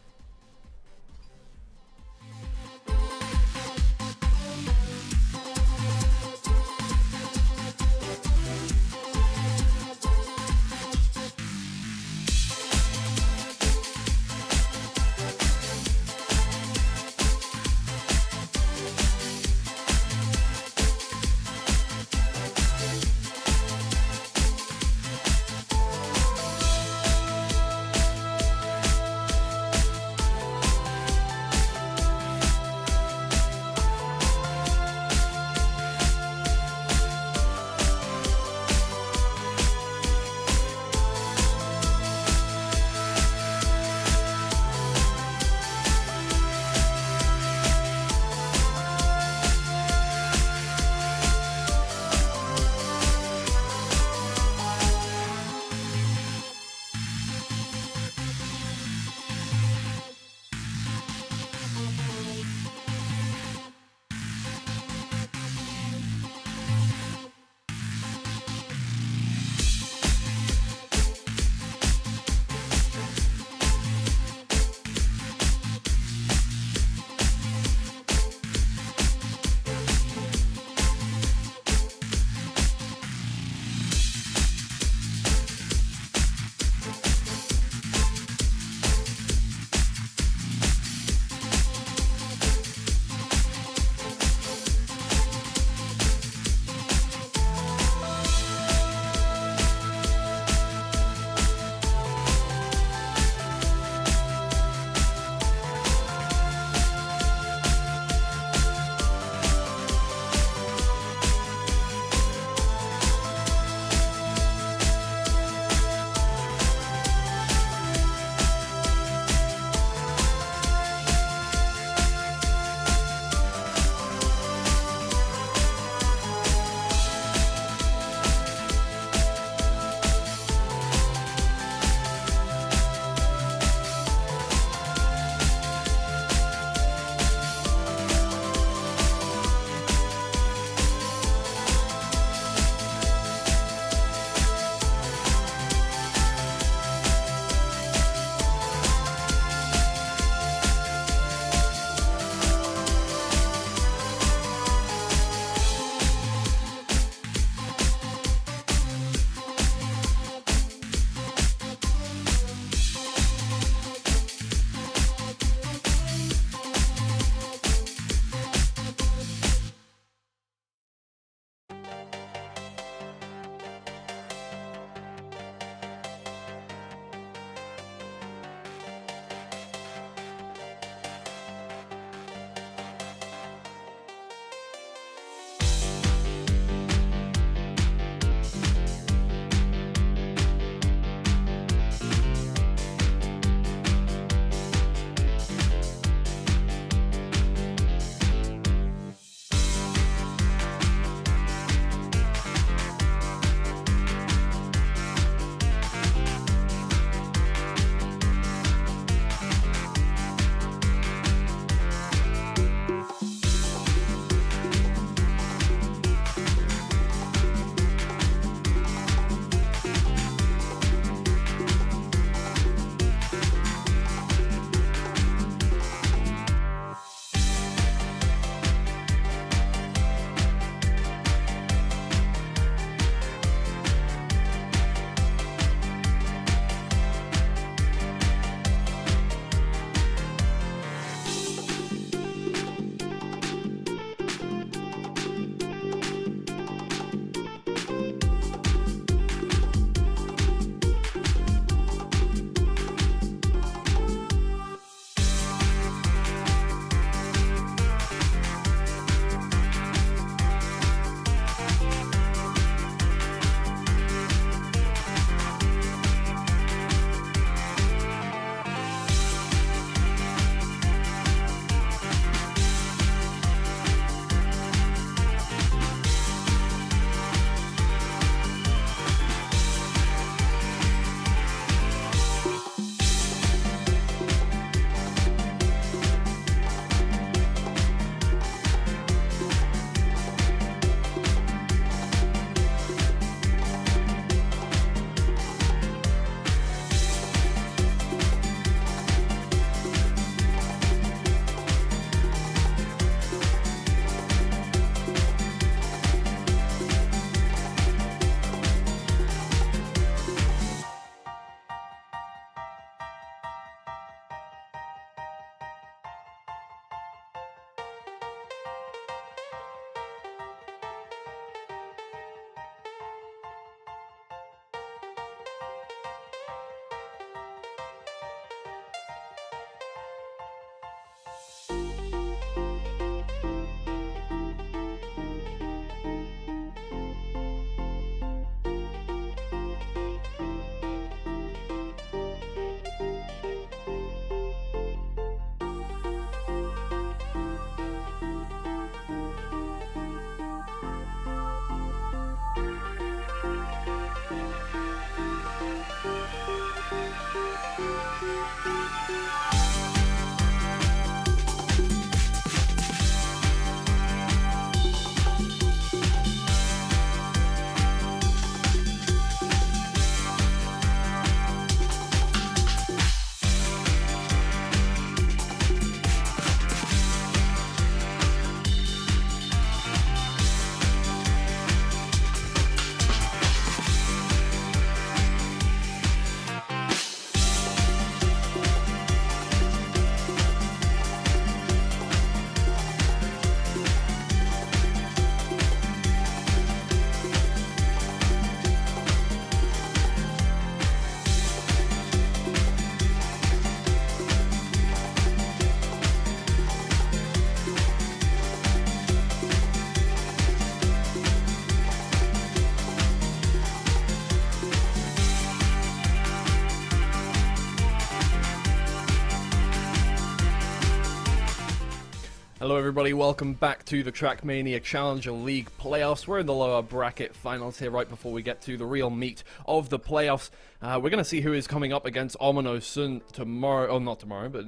Hello everybody, welcome back to the Trackmania Challenger League playoffs. We're in the lower bracket finals here right before we get to the real meat of the playoffs. We're going to see who is coming up against Omino Sun tomorrow. Oh, not tomorrow, but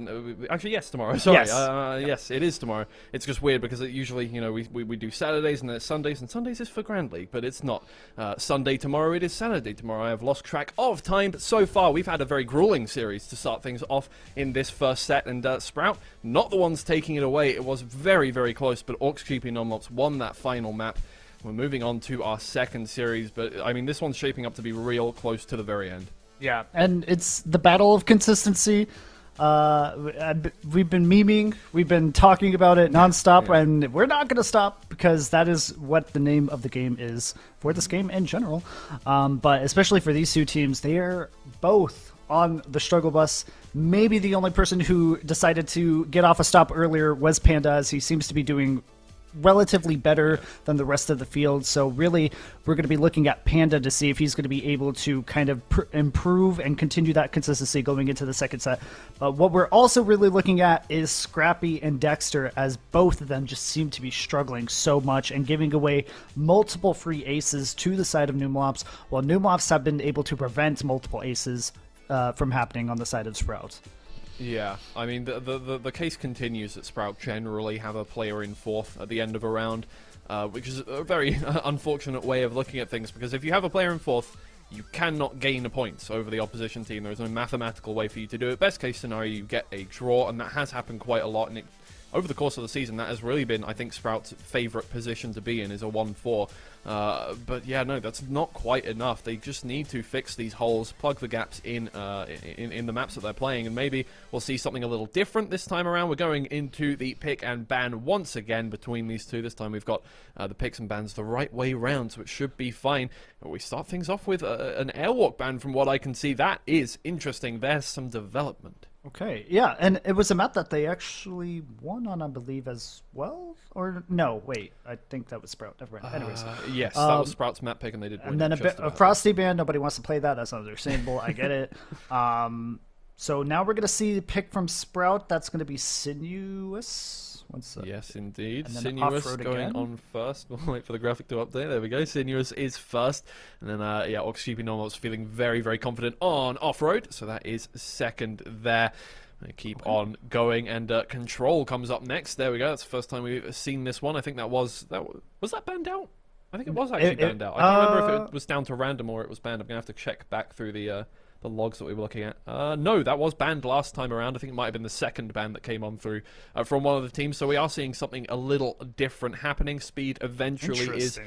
actually, yes, tomorrow. Sorry. Yes. Yes, it is tomorrow. It's just weird because it usually, you know, we do Saturdays and then it's Sundays, and Sundays is for Grand League, but it's not Sunday tomorrow, it is Saturday tomorrow. I have lost track of time, but so far we've had a very grueling series to start things off in this first set, and Sprout, not the ones taking it away. It was very, very close, but ORKS NUMELOPS won that final map. We're moving on to our second series, but I mean, this one's shaping up to be real close to the very end. Yeah, and it's the battle of consistency. We've been memeing, we've been talking about it nonstop, and we're not going to stop because that is what the name of the game is for this game in general. But especially for these two teams, they are both on the struggle bus. Maybe the only person who decided to get off a stop earlier was Panda, as he seems to be doing relatively better than the rest of the field. So really, we're going to be looking at Panda to see if he's going to be able to kind of improve and continue that consistency going into the second set. But what we're also really looking at is Scrappy and Dexter, as both of them just seem to be struggling so much and giving away multiple free aces to the side of NUMELOPS, while NUMELOPS have been able to prevent multiple aces from happening on the side of Sprout. Yeah, I mean, the case continues that Sprout generally have a player in fourth at the end of a round, which is a very unfortunate way of looking at things, because if you have a player in fourth, you cannot gain points over the opposition team. There is no mathematical way for you to do it. Best case scenario, you get a draw, and that has happened quite a lot, and over the course of the season, that has really been, I think, Sprout's favourite position to be in, is a 1-4. But yeah, no, that's not quite enough. They just need to fix these holes, plug the gaps in the maps that they're playing, and maybe we'll see something a little different this time around. We're going into the pick and ban once again between these two. This time we've got the picks and bans the right way round, so it should be fine. We start things off with an airwalk ban from what I can see. That is interesting. There's some development. Okay, yeah, and it was a map that they actually won on, I believe, as well? Or, no, wait, I think that was Sprout. Never mind. Anyways. Yes, that was Sprout's map pick, and they did win. And then a Frosty ban, nobody wants to play that. That's understandable. I get it. So now we're going to see the pick from Sprout. That's going to be Sinuous. Yes, indeed. Sinuous going again on first. We'll wait for the graphic to update. There we go. Sinuous is first. And then, yeah, ORKS NUMELOPS feeling very, very confident on off-road. So that is second there. Keep on going, and Control comes up next. There we go. That's the first time we've seen this one. I think was that banned out? I think it was actually banned out. I can't remember if it was down to random or it was banned. I'm gonna have to check back through the logs that we were looking at. No, that was banned last time around. I think it might have been the second ban that came on through from one of the teams. So we are seeing something a little different happening. Speed eventually is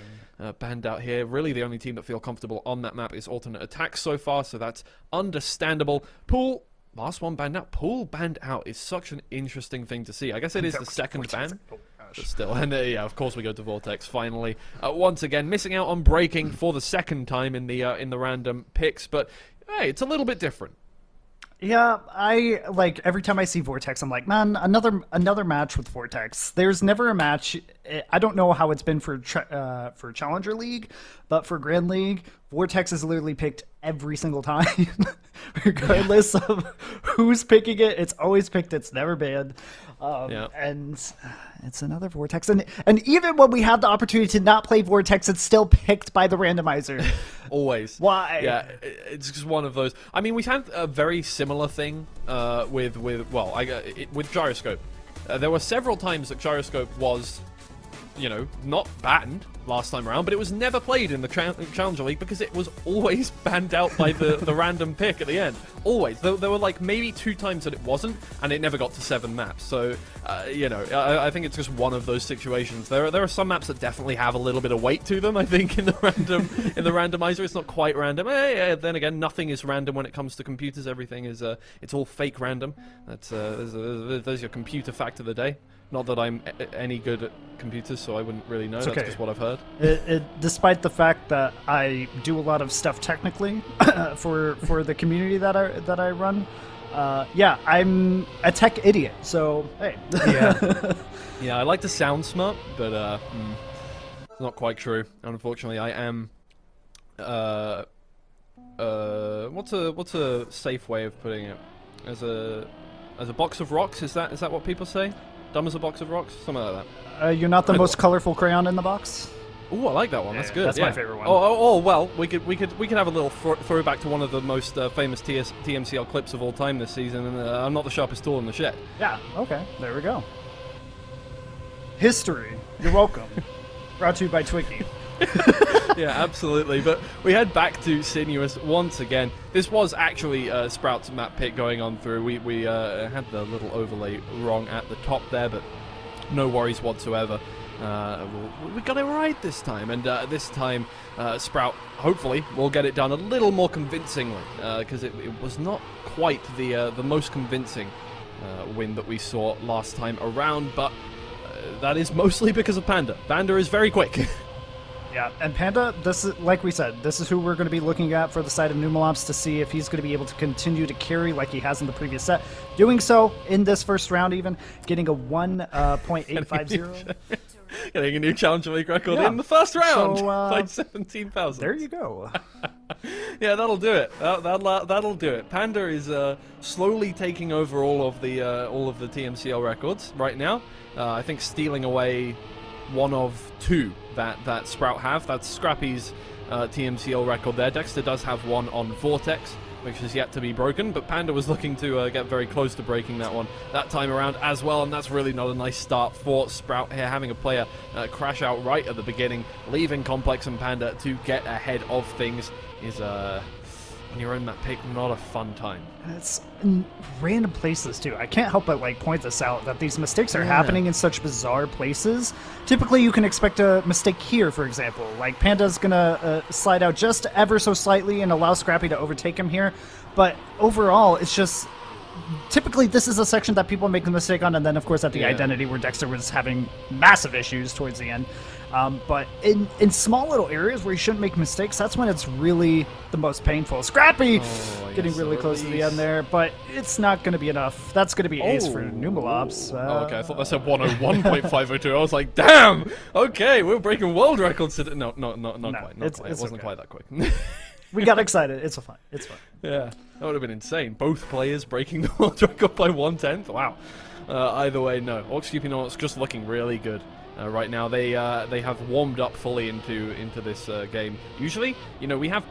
banned out here. Really, the only team that feel comfortable on that map is Alternate Attack so far, so that's understandable. Pool. Last one banned out. Pool banned out is such an interesting thing to see. I guess it is the second ban, but still. And yeah, of course we go to Vortex finally. Once again, missing out on breaking for the second time in the random picks, but hey, it's a little bit different. Yeah, I like every time I see Vortex, I'm like, man, another match with Vortex. There's never a match. I don't know how it's been for Challenger League, but for Grand League, Vortex is literally picked every single time, regardless of who's picking it. It's always picked. It's never banned. And it's another Vortex. And even when we have the opportunity to not play Vortex, it's still picked by the randomizer. Always. Why? Yeah, it's just one of those. I mean, we've had a very similar thing with Gyroscope. There were several times that Gyroscope was, you know, not banned last time around, but it was never played in the Challenger League because it was always banned out by the random pick at the end. Always. There were like maybe 2 times that it wasn't, and it never got to 7 maps. So, you know, I think it's just one of those situations. There are some maps that definitely have a little bit of weight to them, I think, in the randomizer. It's not quite random. Then again, nothing is random when it comes to computers. Everything is it's all fake random. That's there's your computer fact of the day. Not that I'm any good at computers, so I wouldn't really know. That's just what I've heard. Despite the fact that I do a lot of stuff technically for the community that I run, yeah, I'm a tech idiot. So hey, yeah, I like to sound smart, but it's not quite true. Unfortunately, I am. What's a safe way of putting it? As a box of rocks? Is that what people say? Dumb as a box of rocks, something like that. You're not the most colorful crayon in the box. Ooh, I like that one. That's good. That's my favorite one. Oh, well, we could have a little throwback to one of the most famous TMCL clips of all time this season. And I'm not the sharpest tool in the shed. Yeah. Okay. There we go. History. You're welcome. Brought to you by Twiggy. Yeah, absolutely. But we head back to Sinuous once again. This was actually Sprout's map pick going on through. We had the little overlay wrong at the top there, but no worries whatsoever. We got it right this time, and this time Sprout hopefully will get it done a little more convincingly, because it was not quite the most convincing win that we saw last time around, but that is mostly because of Panda. Panda is very quick. Yeah, and Panda, this is, like we said, this is who we're going to be looking at for the side of NUMELOPS to see if he's going to be able to continue to carry like he has in the previous set. Doing so in this first round even, getting a 1.850. Getting a new Challenger League record in the first round by 17,000. There you go. Yeah, that'll do it. That'll do it. Panda is slowly taking over all of the TMCL records right now. I think stealing away one of two that Sprout have. That's Scrappy's TMCL record there. Dexter does have one on Vortex, which is yet to be broken, but Panda was looking to get very close to breaking that one that time around as well, and that's really not a nice start for Sprout here, having a player crash out right at the beginning, leaving Complex and Panda to get ahead of things is, when you're in that pick, not a fun time. It's in random places too. I can't help but like point this out, that these mistakes are happening in such bizarre places. Typically you can expect a mistake here, for example. Like Panda's gonna slide out just ever so slightly and allow Scrappy to overtake him here. But overall, it's just... Typically this is a section that people make the mistake on, and then of course at the identity where Dexter was having massive issues towards the end. But in small little areas where you shouldn't make mistakes, that's when it's really the most painful. Scrappy getting really close to the end there, but it's not going to be enough. That's going to be ace for NUMELOPS. Okay, I thought that said 101.502. I was like, damn! Okay, we're breaking world records today. No, not quite. It wasn't quite that quick. We got excited. It's fine. It's fine. Yeah, that would have been insane. Both players breaking the world record by 1/10. Wow. Either way, no. ORKS just looking really good. Right now, they have warmed up fully into this game. Usually, we have,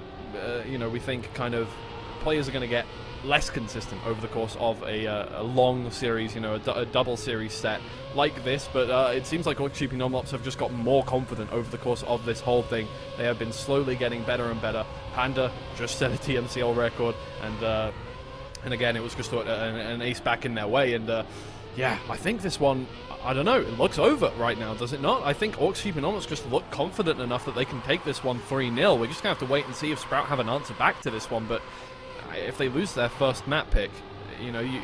we think kind of players are going to get less consistent over the course of a long series, a double series set like this. But it seems like NUMELOPS have just got more confident over the course of this whole thing. They have been slowly getting better and better. Panda just set a TMCL record, and again, it was just an ace back in their way. And yeah, I think this one, I don't know, it looks over right now, does it not? I think NUMELOPS just look confident enough that they can take this one 3-0. We're just going to have to wait and see if Sprout have an answer back to this one, but if they lose their first map pick, you've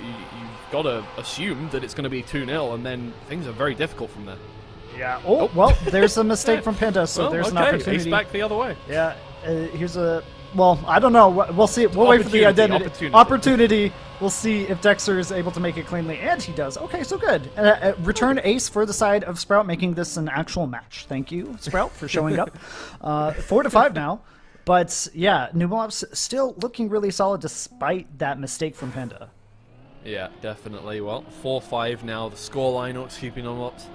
got to assume that it's going to be 2-0, and then things are very difficult from there. Yeah. Oh, well, there's a mistake from Panda, so there's an opportunity. Ace back the other way. Yeah. Here's a... Well, I don't know. We'll see. We'll wait for the identity. Opportunity. We'll see if Dexter is able to make it cleanly, and he does. Okay, so good. Return ace for the side of Sprout, making this an actual match. Thank you, Sprout, for showing up. 4-5 now. But yeah, NUMELOPS still looking really solid despite that mistake from Panda. Yeah, definitely. Well, 4-5 now. The scoreline. NUMELOPS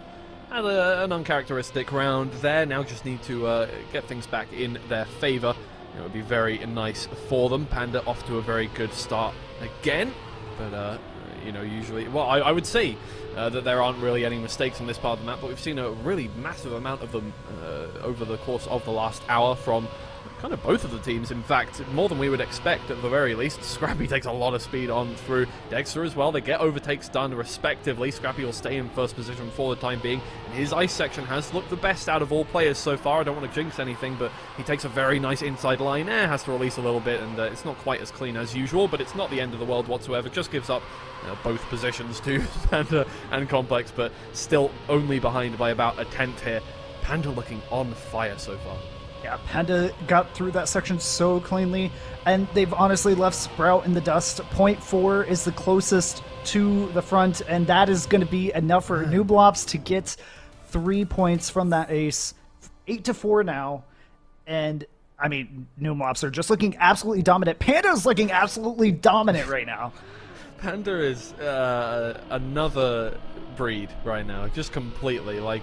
had an uncharacteristic round there. Now just need to get things back in their favor. It would be very nice for them. Panda off to a very good start again, but usually, well, I would say that there aren't really any mistakes on this part of the map, but we've seen a really massive amount of them over the course of the last hour from kind of both of the teams. In fact, more than we would expect at the very least. Scrappy takes a lot of speed on through. Dexter as well. They get overtakes done respectively. Scrappy will stay in first position for the time being. His ice section has looked the best out of all players so far. I don't want to jinx anything, but he takes a very nice inside line. Has to release a little bit, and it's not quite as clean as usual, but it's not the end of the world whatsoever. Just gives up both positions to Panda and Complex, but still only behind by about a 10th here. Panda looking on fire so far. Yeah, Panda got through that section so cleanly, and they've honestly left Sprout in the dust. 0.4 is the closest to the front, and that is going to be enough for NUMELOPS to get 3 points from that ace. 8-4 now, and I mean, NUMELOPS are just looking absolutely dominant. Panda's looking absolutely dominant right now. Panda is another breed right now, just completely. Like,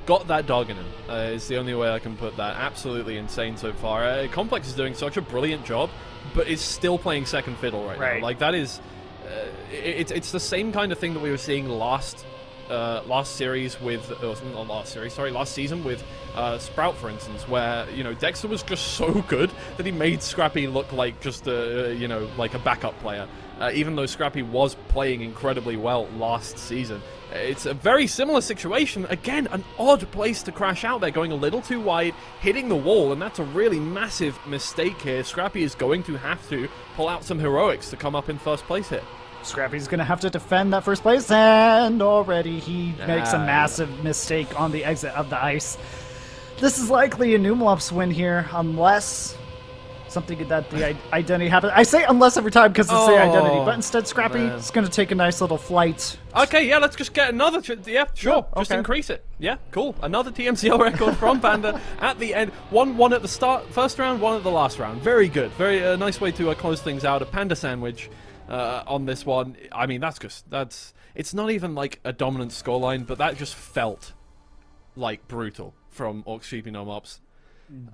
got that dog in him. Is the only way I can put that. Absolutely insane so far. Complex is doing such a brilliant job, but is still playing second fiddle right now. Like, that is, it's the same kind of thing that we were seeing last series with, not last series, sorry, last season with Sprout, for instance, where, you know, Dexter was just so good that he made Scrappy look like just a, you know, like a backup player. Even though Scrappy was playing incredibly well last season. It's a very similar situation. Again, an odd place to crash out there, going a little too wide, hitting the wall, and that's a really massive mistake here. Scrappy is going to have to pull out some heroics to come up in first place here. Scrappy's going to have to defend that first place, and already he makes a massive mistake on the exit of the ice. This is likely a NUMELOPS win here, unless something that the identity happens. I say unless every time because it's the identity, but instead Scrappy is going to take a nice little flight. Okay, yeah, let's just get another. Yeah, sure. Yeah, just increase it. Yeah, cool. Another TMCL record from Panda at the end. One at the start, first round, one at the last round. Very good. Very nice way to close things out. A Panda sandwich on this one. I mean, it's not even like a dominant scoreline, but that just felt like brutal from ORKS NUMELOPS.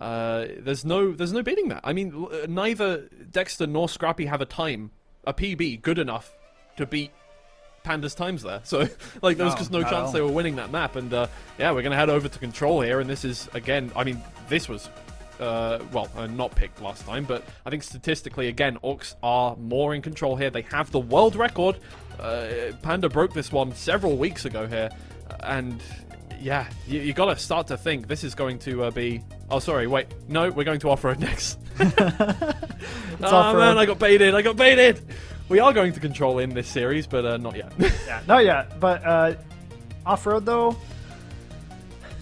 There's no beating that. I mean, neither Dexter nor Scrappy have a PB good enough to beat Panda's times there. So, like, there was just no chance they were winning that map. And yeah, we're gonna head over to control here. And this is again, I mean, this was not picked last time, but I think statistically, again, ORKS are more in control here. They have the world record. Panda broke this one several weeks ago here, and yeah, you gotta start to think this is going to be. Oh, sorry, wait. No, we're going to off-road next. Oh, man, I got baited. We are going to control in this series, but not yet. Yeah, not yet. But off-road, though,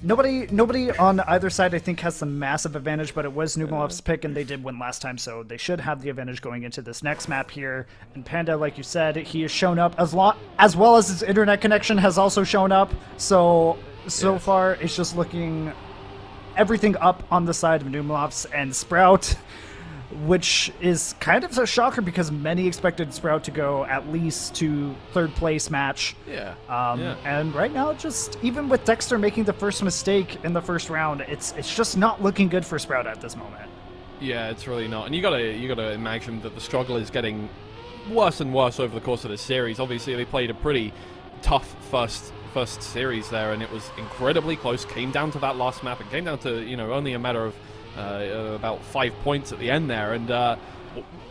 nobody on either side, I think, has some massive advantage, but it was NUMELOPS' pick, and they did win last time, so they should have the advantage going into this next map here. And Panda, like you said, he has shown up, as well as his internet connection has also shown up, so far it's just looking everything up on the side of NUMELOPS and Sprout, which is kind of a shocker because many expected Sprout to go at least to third place match. Yeah. And right now, just even with Dexter making the first mistake in the first round, it's just not looking good for Sprout at this moment. Yeah, it's really not. And you gotta imagine that the struggle is getting worse and worse over the course of this series. Obviously, they played a pretty tough first series there, and it was incredibly close. Came down to that last map. It came down to, you know, only a matter of about 5 points at the end there. And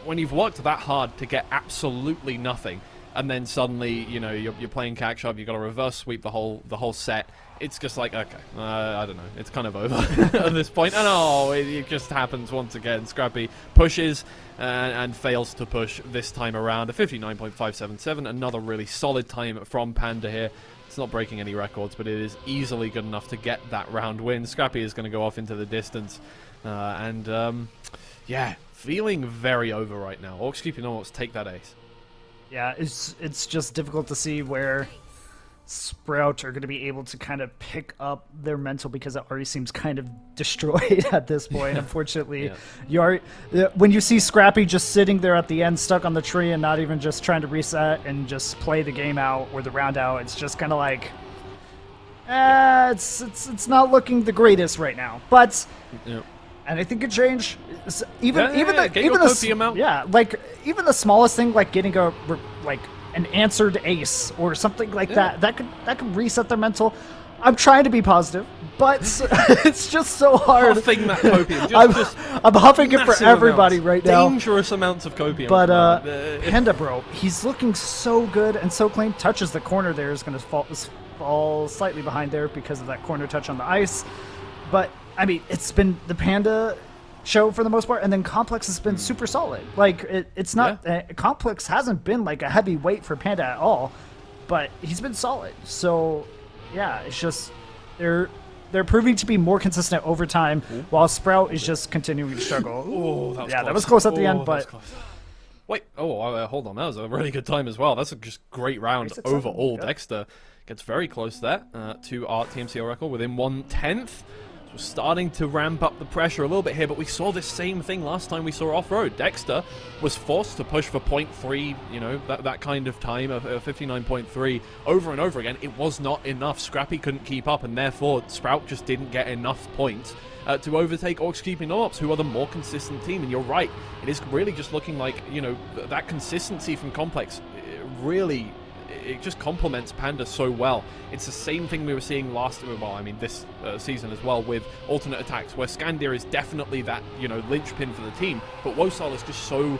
when you've worked that hard to get absolutely nothing, and then suddenly, you know, you're playing catch up, you've got to reverse sweep the whole set. It's just like, okay, I don't know. It's kind of over at this point. And it just happens once again. Scrappy pushes and fails to push this time around. A 59.577. Another really solid time from Panda here. It's not breaking any records, but it is easily good enough to get that round win. Scrappy is going to go off into the distance. Yeah, feeling very over right now. ORKS NUMELOPS take that ace. Yeah, it's just difficult to see where Sprout are going to be able to kind of pick up their mental because it already seems kind of destroyed at this point. Unfortunately, when you see Scrappy just sitting there at the end, stuck on the tree, and not even just trying to reset and just play the game out or the round out, it's just kind of like, it's not looking the greatest right now. But anything could change. Even the smallest thing, like getting an answered ace or something like that could reset their mental. I'm trying to be positive, but it's just so hard. Huffing that copium. I'm huffing it for everybody right now. Dangerous amounts of copium. But Panda, bro, he's looking so good and so clean. Touches the corner there, is going to fall slightly behind there because of that corner touch on the ice. But I mean, it's been the Panda show for the most part, and then Complex has been super solid. Like it's not Complex hasn't been like a heavy weight for Panda at all, but he's been solid. So yeah, it's just they're proving to be more consistent over time, while Sprout is just continuing to struggle. That was close at the end, but wait, hold on, that was a really good time as well. That's a just great round overall. Dexter gets very close there to our TMCL record within 1/10. We're starting to ramp up the pressure a little bit here, but we saw this same thing last time we saw off-road. Dexter was forced to push for 0.3, you know, that kind of time, of 59.3, over and over again. It was not enough. Scrappy couldn't keep up, and therefore Sprout just didn't get enough points to overtake ORKS Keeping NUMELOPS, who are the more consistent team. And you're right, it is really just looking like, you know, that consistency from Complex really... it just complements Panda so well. It's the same thing we were seeing this season as well, with alternate attacks, where Scandia is definitely that, you know, linchpin for the team, but Wosal is just so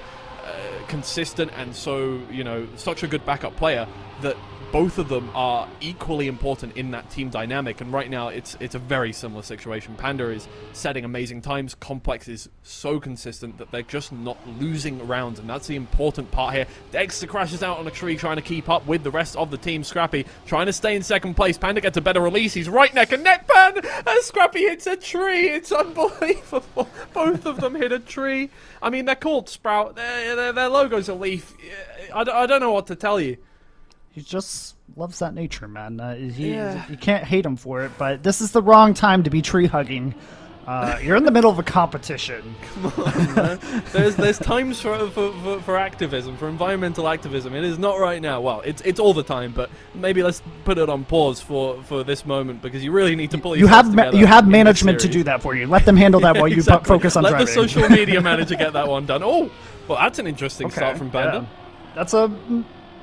consistent and so, you know, such a good backup player that both of them are equally important in that team dynamic. And right now it's a very similar situation. Panda is setting amazing times. Complex is so consistent that they're just not losing rounds, and that's the important part here. Dexter crashes out on a tree trying to keep up with the rest of the team. Scrappy trying to stay in second place. Panda gets a better release. He's right neck and neck, Pan, and Scrappy hits a tree. It's unbelievable. Both of them hit a tree. I mean, they're called Sprout. Their logo's a leaf. I don't know what to tell you. He just loves that nature, man. You can't hate him for it, but this is the wrong time to be tree hugging. You're in the middle of a competition. Come on, man. There's times for activism, for environmental activism. It is not right now. Well, it's all the time, but maybe let's put it on pause for this moment, because you really need to pull yourself together. You have management to do that for you. Let them handle that while you focus on driving. Let the social media manager get that one done. Oh, well, that's an interesting start from Panda. Yeah. That's a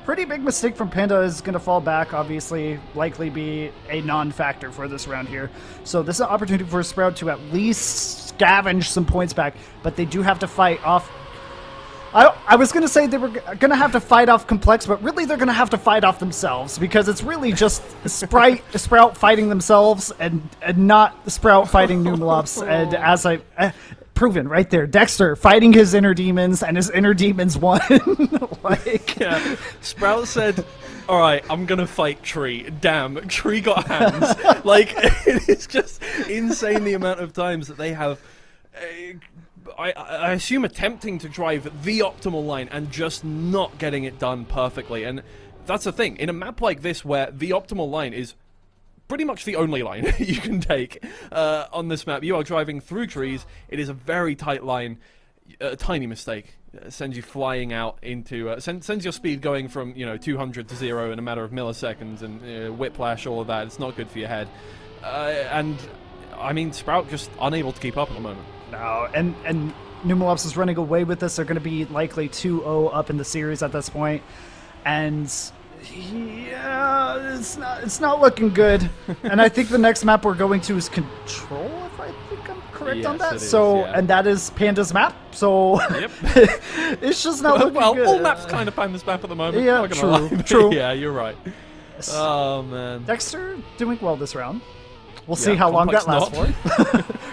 pretty big mistake from Panda. Is going to fall back, obviously, likely be a non-factor for this round here. So this is an opportunity for Sprout to at least scavenge some points back, but they do have to fight off. I was going to say they were going to have to fight off Complex, but really they're going to have to fight off themselves, because it's really just Sprout fighting themselves and not Sprout fighting NUMELOPS. And as I... proven right there, Dexter fighting his inner demons, and his inner demons won. Yeah. Sprout said, all right, I'm gonna fight Tree. Damn, Tree got hands. Like, it is just insane the amount of times that they have I assume attempting to drive the optimal line and just not getting it done perfectly. And that's the thing, in a map like this where the optimal line is pretty much the only line you can take on this map. You are driving through trees. It is a very tight line. A tiny mistake sends you flying out into... sends your speed going from, 200 to 0 in a matter of milliseconds, and whiplash, all of that. It's not good for your head. And, I mean, Sprout just unable to keep up at the moment. No, and NUMELOPS is running away with this. They're going to be likely 2-0 up in the series at this point. And... yeah, it's not looking good. And I think the next map we're going to is Control, if I think I'm correct on that. And that is Panda's map. So yep. It's just not looking good. All maps kind of Panda's map at the moment. Yeah, true. Yeah, you're right. Oh man, Dexter doing well this round. We'll see how long that lasts for.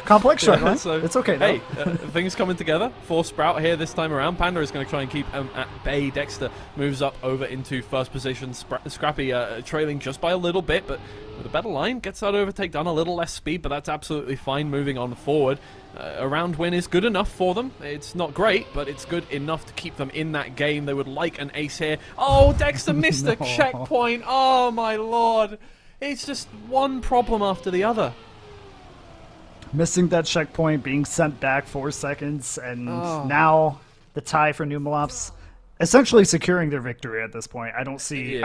Complex struggling. Yeah, so, it's okay, though. Hey, things coming together for Sprout here this time around. Panda is going to try and keep at bay. Dexter moves up over into first position. Scrappy trailing just by a little bit, but with a better line, gets that overtake done. A little less speed, but that's absolutely fine moving on forward. A round win is good enough for them. It's not great, but it's good enough to keep them in that game. They would like an ace here. Oh, Dexter missed a checkpoint. Oh, my lord. It's just one problem after the other. Missing that checkpoint, being sent back 4 seconds, and now the tie for NUMELOPS, essentially securing their victory at this point. I don't see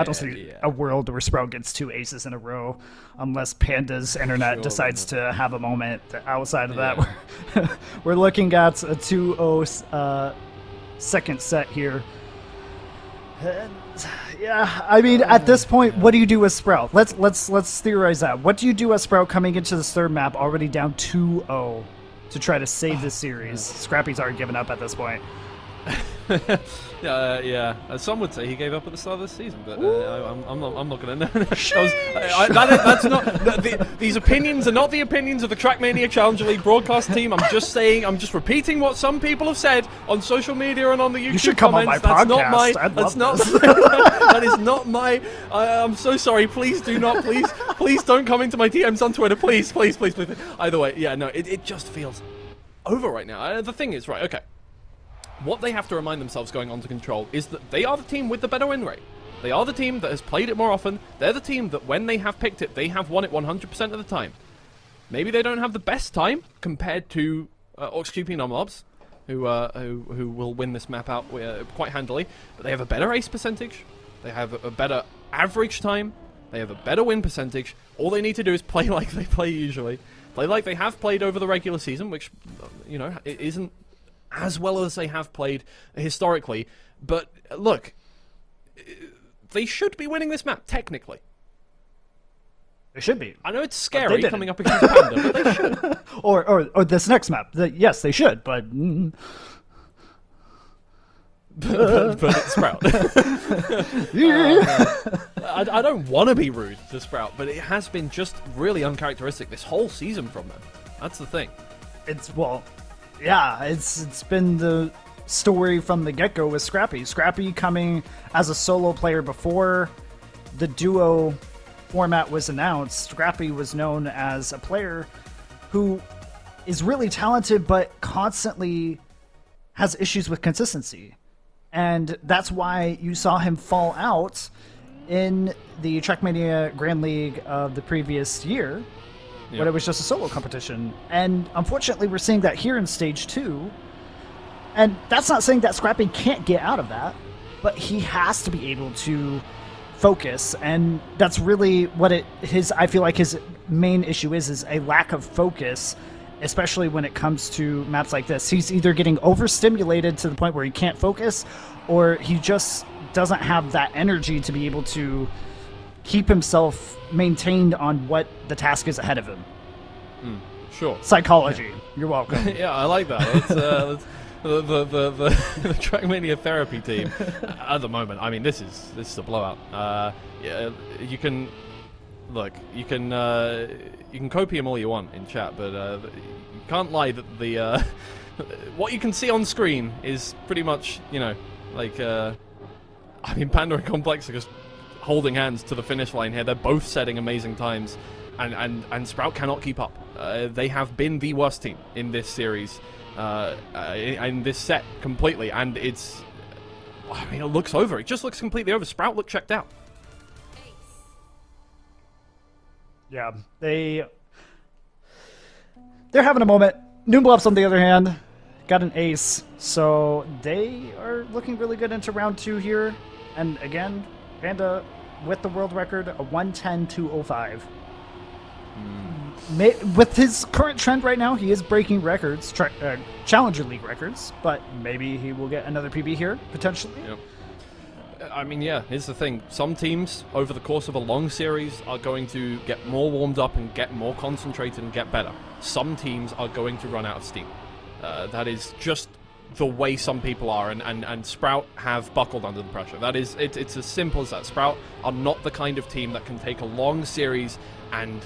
a world where Sprout gets 2 aces in a row, unless Panda's internet decides to have a moment. Outside of that, we're looking at a 2-0 second set here. And, yeah, I mean, at this point, what do you do with Sprout? Let's theorize that. What do you do as Sprout coming into this third map, already down 2-0, to try to save this series? Scrappy's already given up at this point. Yeah. Some would say he gave up at the start of the season, but I'm not going to know. That's not. These opinions are not the opinions of the Trackmania Challenger League broadcast team. I'm just repeating what some people have said on social media and on the YouTube You should come comments. on my podcast. That is not my. I'm so sorry. Please do not. Please don't come into my DMs on Twitter. Please. Either way, yeah, no. It just feels over right now. The thing is, right, okay. What they have to remind themselves going on to Control is that they are the team with the better win rate. They are the team that has played it more often. They're the team that when they have picked it, they have won it 100% of the time. Maybe they don't have the best time compared to ORKS and NUMELOPS, who will win this map out quite handily. But they have a better ace percentage. They have a better average time. They have a better win percentage. All they need to do is play like they play usually. Play like they have played over the regular season, which, you know, it isn't as well as they have played historically. But, look, they should be winning this map, technically. They should be. I know it's scary coming up against Panda, but they should. or this next map. Yes, they should, but... but it's Sprout. I don't want to be rude to Sprout, but it has been just really uncharacteristic this whole season from them. That's the thing. It's been the story from the get-go with Scrappy. Scrappy coming as a solo player before the duo format was announced. Scrappy was known as a player who is really talented, but constantly has issues with consistency. And that's why you saw him fall out in the Trackmania Grand League of the previous year, when it was just a solo competition. And unfortunately, we're seeing that here in Stage 2. And that's not saying that Scrappy can't get out of that, but he has to be able to focus. And that's really what I feel like his main issue is a lack of focus, especially when it comes to maps like this. He's either getting overstimulated to the point where he can't focus, or he just doesn't have that energy to be able to keep himself maintained on what the task is ahead of him. Sure. Psychology. You're welcome. Yeah, I like that. It's the Trackmania therapy team at the moment. I mean, this is a blowout. You can copy him all you want in chat, but you can't lie that the what you can see on screen is pretty much, you know, like I mean, Panda and Complex are just holding hands to the finish line here. They're both setting amazing times, and Sprout cannot keep up. They have been the worst team in this series, in this set completely, and it's, I mean, it looks over. It just looks completely over. Sprout look checked out. Yeah, they're having a moment. NUMELOPS, on the other hand, got an ace, so they are looking really good into round 2 here. And again, Panda with the world record, a 110-205. With his current trend right now, he is breaking records, Challenger League records, but maybe he will get another PB here, potentially. Yep. I mean, yeah, here's the thing. Some teams, over the course of a long series, are going to get more warmed up and get more concentrated and get better. Some teams are going to run out of steam. That is just the way some people are, and Sprout have buckled under the pressure. That is, it's as simple as that. Sprout are not the kind of team that can take a long series and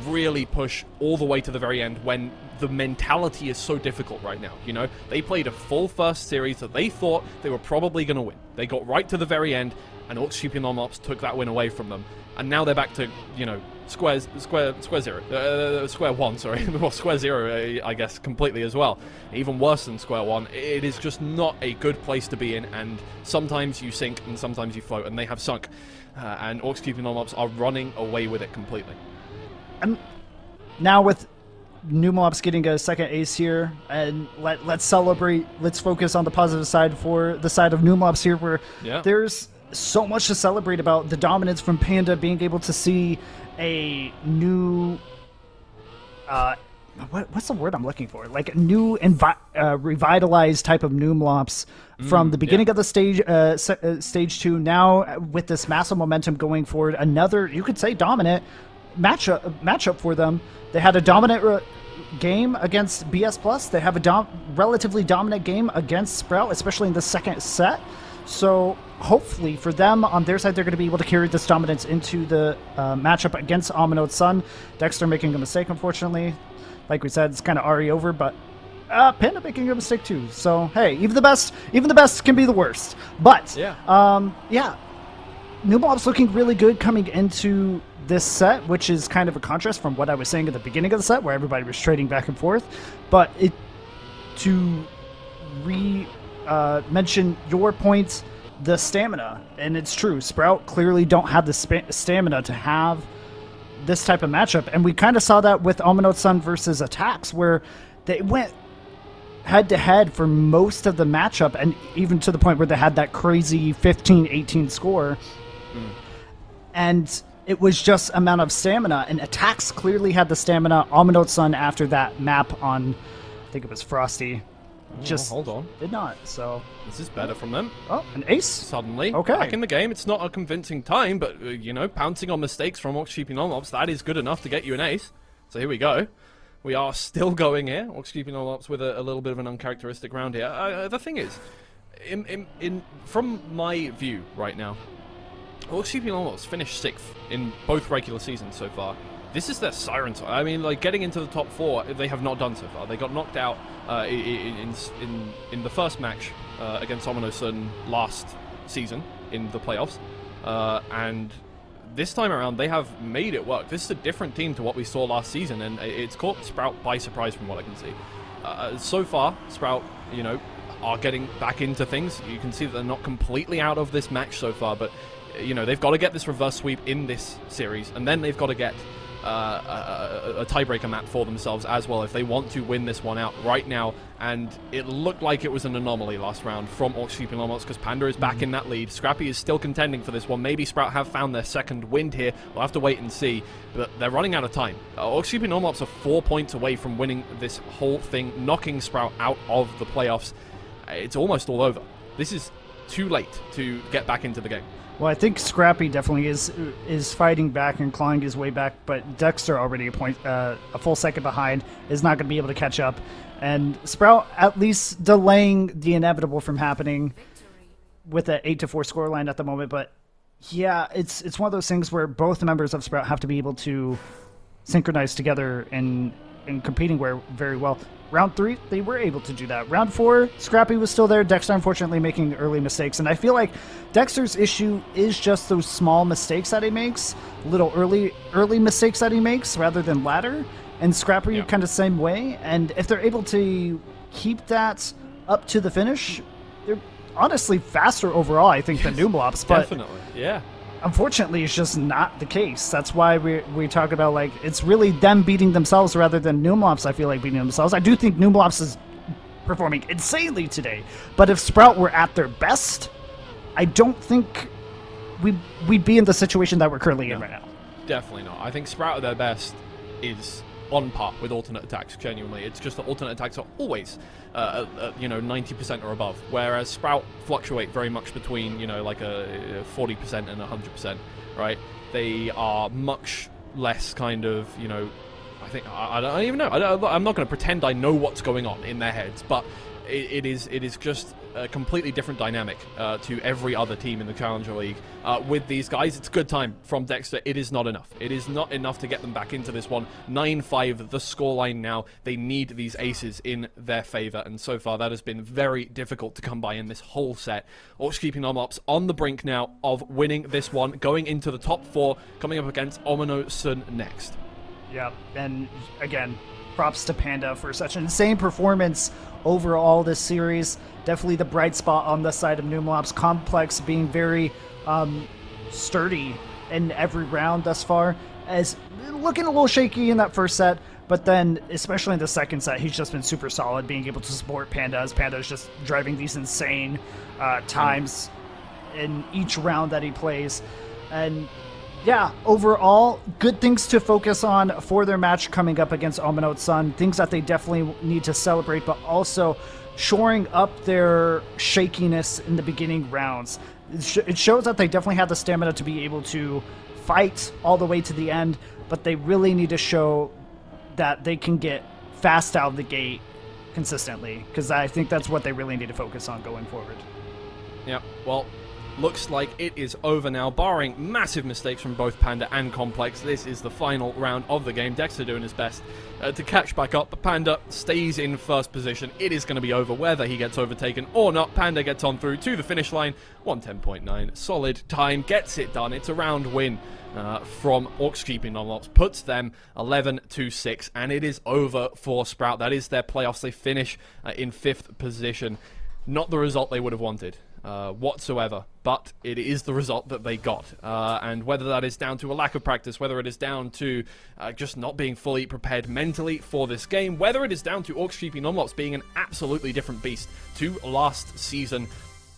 really push all the way to the very end when the mentality is so difficult right now. You know, they played a full first series that they thought they were probably going to win. They got right to the very end, and ORKS and NUMELOPS took that win away from them. And now they're back to, you know, square one, sorry. Well, square zero, I guess, completely as well. Even worse than square one. It is just not a good place to be in, and sometimes you sink and sometimes you float, and they have sunk. And ORKS and NUMELOPS are running away with it completely. And now with NUMELOPS getting a second ace here, and let's celebrate. Let's focus on the positive side for the side of NUMELOPS here, where there's so much to celebrate about the dominance from Panda, being able to see a new what's the word I'm looking for? Like a new revitalized type of NUMELOPS from the beginning of the stage 2. Now with this massive momentum going forward, another, you could say, dominant matchup for them. They had a dominant game against BS Plus. They have a relatively dominant game against Sprout, especially in the second set. So hopefully for them, on their side, they're going to be able to carry this dominance into the matchup against Amino's Sun. Dexter making a mistake, unfortunately. Like we said, it's kind of already over, but Panda making a mistake too. So hey, even the best can be the worst. But NUMELOPS looking really good coming into this set, which is kind of a contrast from what I was saying at the beginning of the set, where everybody was trading back and forth. But to mention your point, the stamina, and it's true, Sprout clearly don't have the stamina to have this type of matchup. And we kind of saw that with Omino Sun versus Attacks, where they went head-to-head for most of the matchup, and even to the point where they had that crazy 15-18 score. And it was just amount of stamina, and Attacks clearly had the stamina. Omino Sun, after that map on, I think it was Frosty, just hold on, did not. So this is better from them. Oh, an ace suddenly. Okay, back in the game. It's not a convincing time, but you know, pouncing on mistakes from ORKS NUMELOPS, that is good enough to get you an ace. So here we go. We are still going here. ORKS NUMELOPS with a little bit of an uncharacteristic round here. The thing is, from my view right now, ORKS NUMELOPS finished 6th in both regular seasons so far. This is their siren song. I mean, like, getting into the top 4, they have not done so far. They got knocked out in the first match against Omino Sun last season in the playoffs, and this time around they have made it work. This is a different team to what we saw last season, and it's caught Sprout by surprise from what I can see. So far, Sprout, you know, are getting back into things. You can see that they're not completely out of this match so far, but you know, they've got to get this reverse sweep in this series, and then they've got to get a tiebreaker map for themselves as well if they want to win this one out right now. And it looked like it was an anomaly last round from ORKS NUMELOPS because Panda is back in that lead. Scrappy is still contending for this one. Maybe Sprout have found their second wind here. We'll have to wait and see, but they're running out of time. ORKS NUMELOPS are 4 points away from winning this whole thing, knocking Sprout out of the playoffs. It's almost all over. This is too late to get back into the game. Well, I think Scrappy definitely is fighting back and clawing his way back, but Dexter already a full second behind, is not going to be able to catch up. And Sprout at least delaying the inevitable from happening with an 8-4 scoreline at the moment. But yeah, it's one of those things where both members of Sprout have to be able to synchronize together and competing very well. Round 3, they were able to do that. Round 4, Scrappy was still there. Dexter, unfortunately, making early mistakes. And I feel like Dexter's issue is just those small mistakes that he makes, little early mistakes that he makes, rather than latter. And Scrappy kind of same way. And if they're able to keep that up to the finish, they're honestly faster overall, I think, than NUMELOPS. But definitely, yeah. Unfortunately, it's just not the case. That's why we talk about, like, it's really them beating themselves rather than NUMELOPS, I feel like, beating themselves. I do think NUMELOPS is performing insanely today. But if Sprout were at their best, I don't think we'd be in the situation that we're currently in right now. Definitely not. I think Sprout at their best is on par with alternate attacks, genuinely. It's just that alternate attacks are always, you know, 90% or above, whereas Sprout fluctuate very much between, you know, like a 40% and 100%, right? They are much less kind of, you know, I think, I don't even know. I'm not going to pretend I know what's going on in their heads, but it is just a completely different dynamic to every other team in the Challenger League. With these guys, it's good time from Dexter. It is not enough. It is not enough to get them back into this one. 9-5, the scoreline now. They need these aces in their favor, and so far that has been very difficult to come by in this whole set. ORKS NUMELOPS on the brink now of winning this one, going into the top 4, coming up against Omino Sun next. Yeah, and again, props to Panda for such an insane performance overall this series. Definitely the bright spot on the side of NUMELOPS. Complex being very sturdy in every round thus far, as looking a little shaky in that first set, but then especially in the second set, he's just been super solid, being able to support Panda, as Panda is just driving these insane times in each round that he plays. And yeah, overall, good things to focus on for their match coming up against Omino Sun. Things that they definitely need to celebrate, but also shoring up their shakiness in the beginning rounds. It shows that they definitely have the stamina to be able to fight all the way to the end, but they really need to show that they can get fast out of the gate consistently, because I think that's what they really need to focus on going forward. Yeah, well, looks like it is over now, barring massive mistakes from both Panda and Complex. This is the final round of the game. Dexter doing his best to catch back up, but Panda stays in first position. It is going to be over whether he gets overtaken or not. Panda gets on through to the finish line. 110.9, solid time, gets it done. It's a round win from ORKS NUMELOPS, puts them 11-6, and it is over for Sprout. That is their playoffs. They finish in 5th position. Not the result they would have wanted whatsoever. but it is the result that they got. And whether that is down to a lack of practice, whether it is down to just not being fully prepared mentally for this game, whether it is down to ORKS GP NUMELOPS being an absolutely different beast to last season,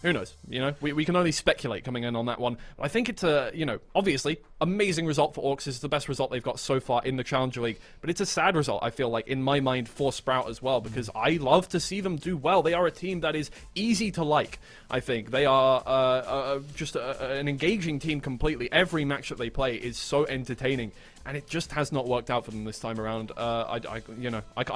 who knows? You know, we can only speculate coming in on that one. But I think it's a, you know, obviously, amazing result for ORKS. It's the best result they've got so far in the Challenger League. But it's a sad result, I feel like, in my mind, for Sprout as well, because I love to see them do well. They are a team that is easy to like, I think. They are just an engaging team completely. Every match that they play is so entertaining. And it just has not worked out for them this time around. I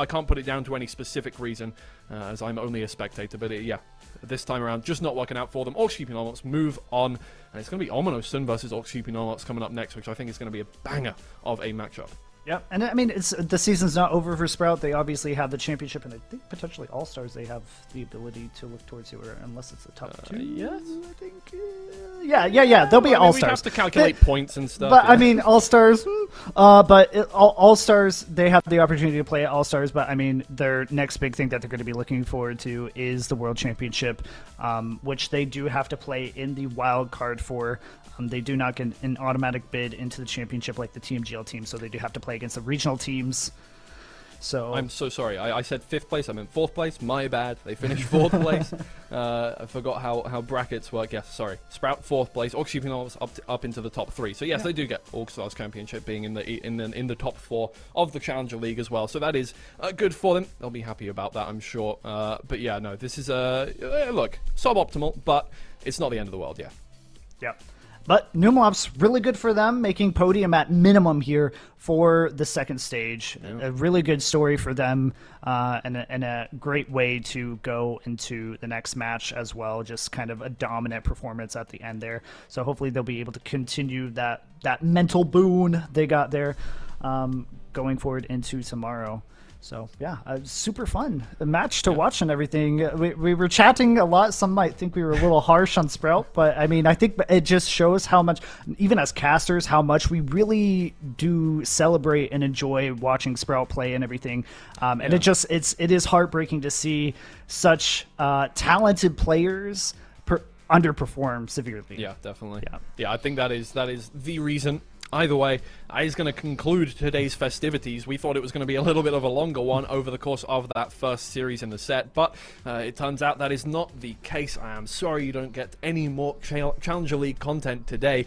can't put it down to any specific reason, as I'm only a spectator. But yeah, this time around, just not working out for them. ORKS GP NUMELOPS move on, and it's going to be Ominosun versus ORKS GP NUMELOPS coming up next, which I think is going to be a banger of a matchup. Yeah, and I mean, the season's not over for Sprout. They obviously have the championship, and I think potentially All-Stars they have the ability to look towards who, unless it's the top two. Yes, I think. Yeah. They'll be All-Stars. We'd have to calculate points and stuff. But yeah. I mean, All-Stars. All-Stars, they have the opportunity to play at All-Stars. But I mean, their next big thing that they're going to be looking forward to is the World Championship, which they do have to play in the wild card for. They do not get an automatic bid into the championship like the TMGL team, so they do have to play against the regional teams. So I'm so sorry. I said 5th place. I meant 4th place. My bad. They finished 4th place. I forgot how brackets work. Yes, sorry. Sprout 4th place. ORKS GP NUMELOPS up into the top 3. So yes, they do get All-Stars Championship being in the top 4 of the Challenger League as well. So that is good for them. They'll be happy about that, I'm sure. But yeah, no, this is look, suboptimal, but it's not the end of the world. Yeah. Yeah. But NUMELOPS, really good for them, making podium at minimum here for the second stage. Yeah. A really good story for them, and a great way to go into the next match as well. Just kind of a dominant performance at the end there. So hopefully they'll be able to continue that mental boon they got there going forward into tomorrow. So, yeah, super fun. A match to watch and everything. We were chatting a lot. Some might think we were a little harsh on Sprout, but, I mean, I think it just shows how much, even as casters, how much we really do celebrate and enjoy watching Sprout play and everything. And it is heartbreaking to see such talented players underperform severely. Yeah, definitely. Yeah, I think that is the reason. Either way, that is going to conclude today's festivities. We thought it was going to be a little bit of a longer one over the course of that first series in the set, but it turns out that is not the case. I am sorry you don't get any more Challenger League content today.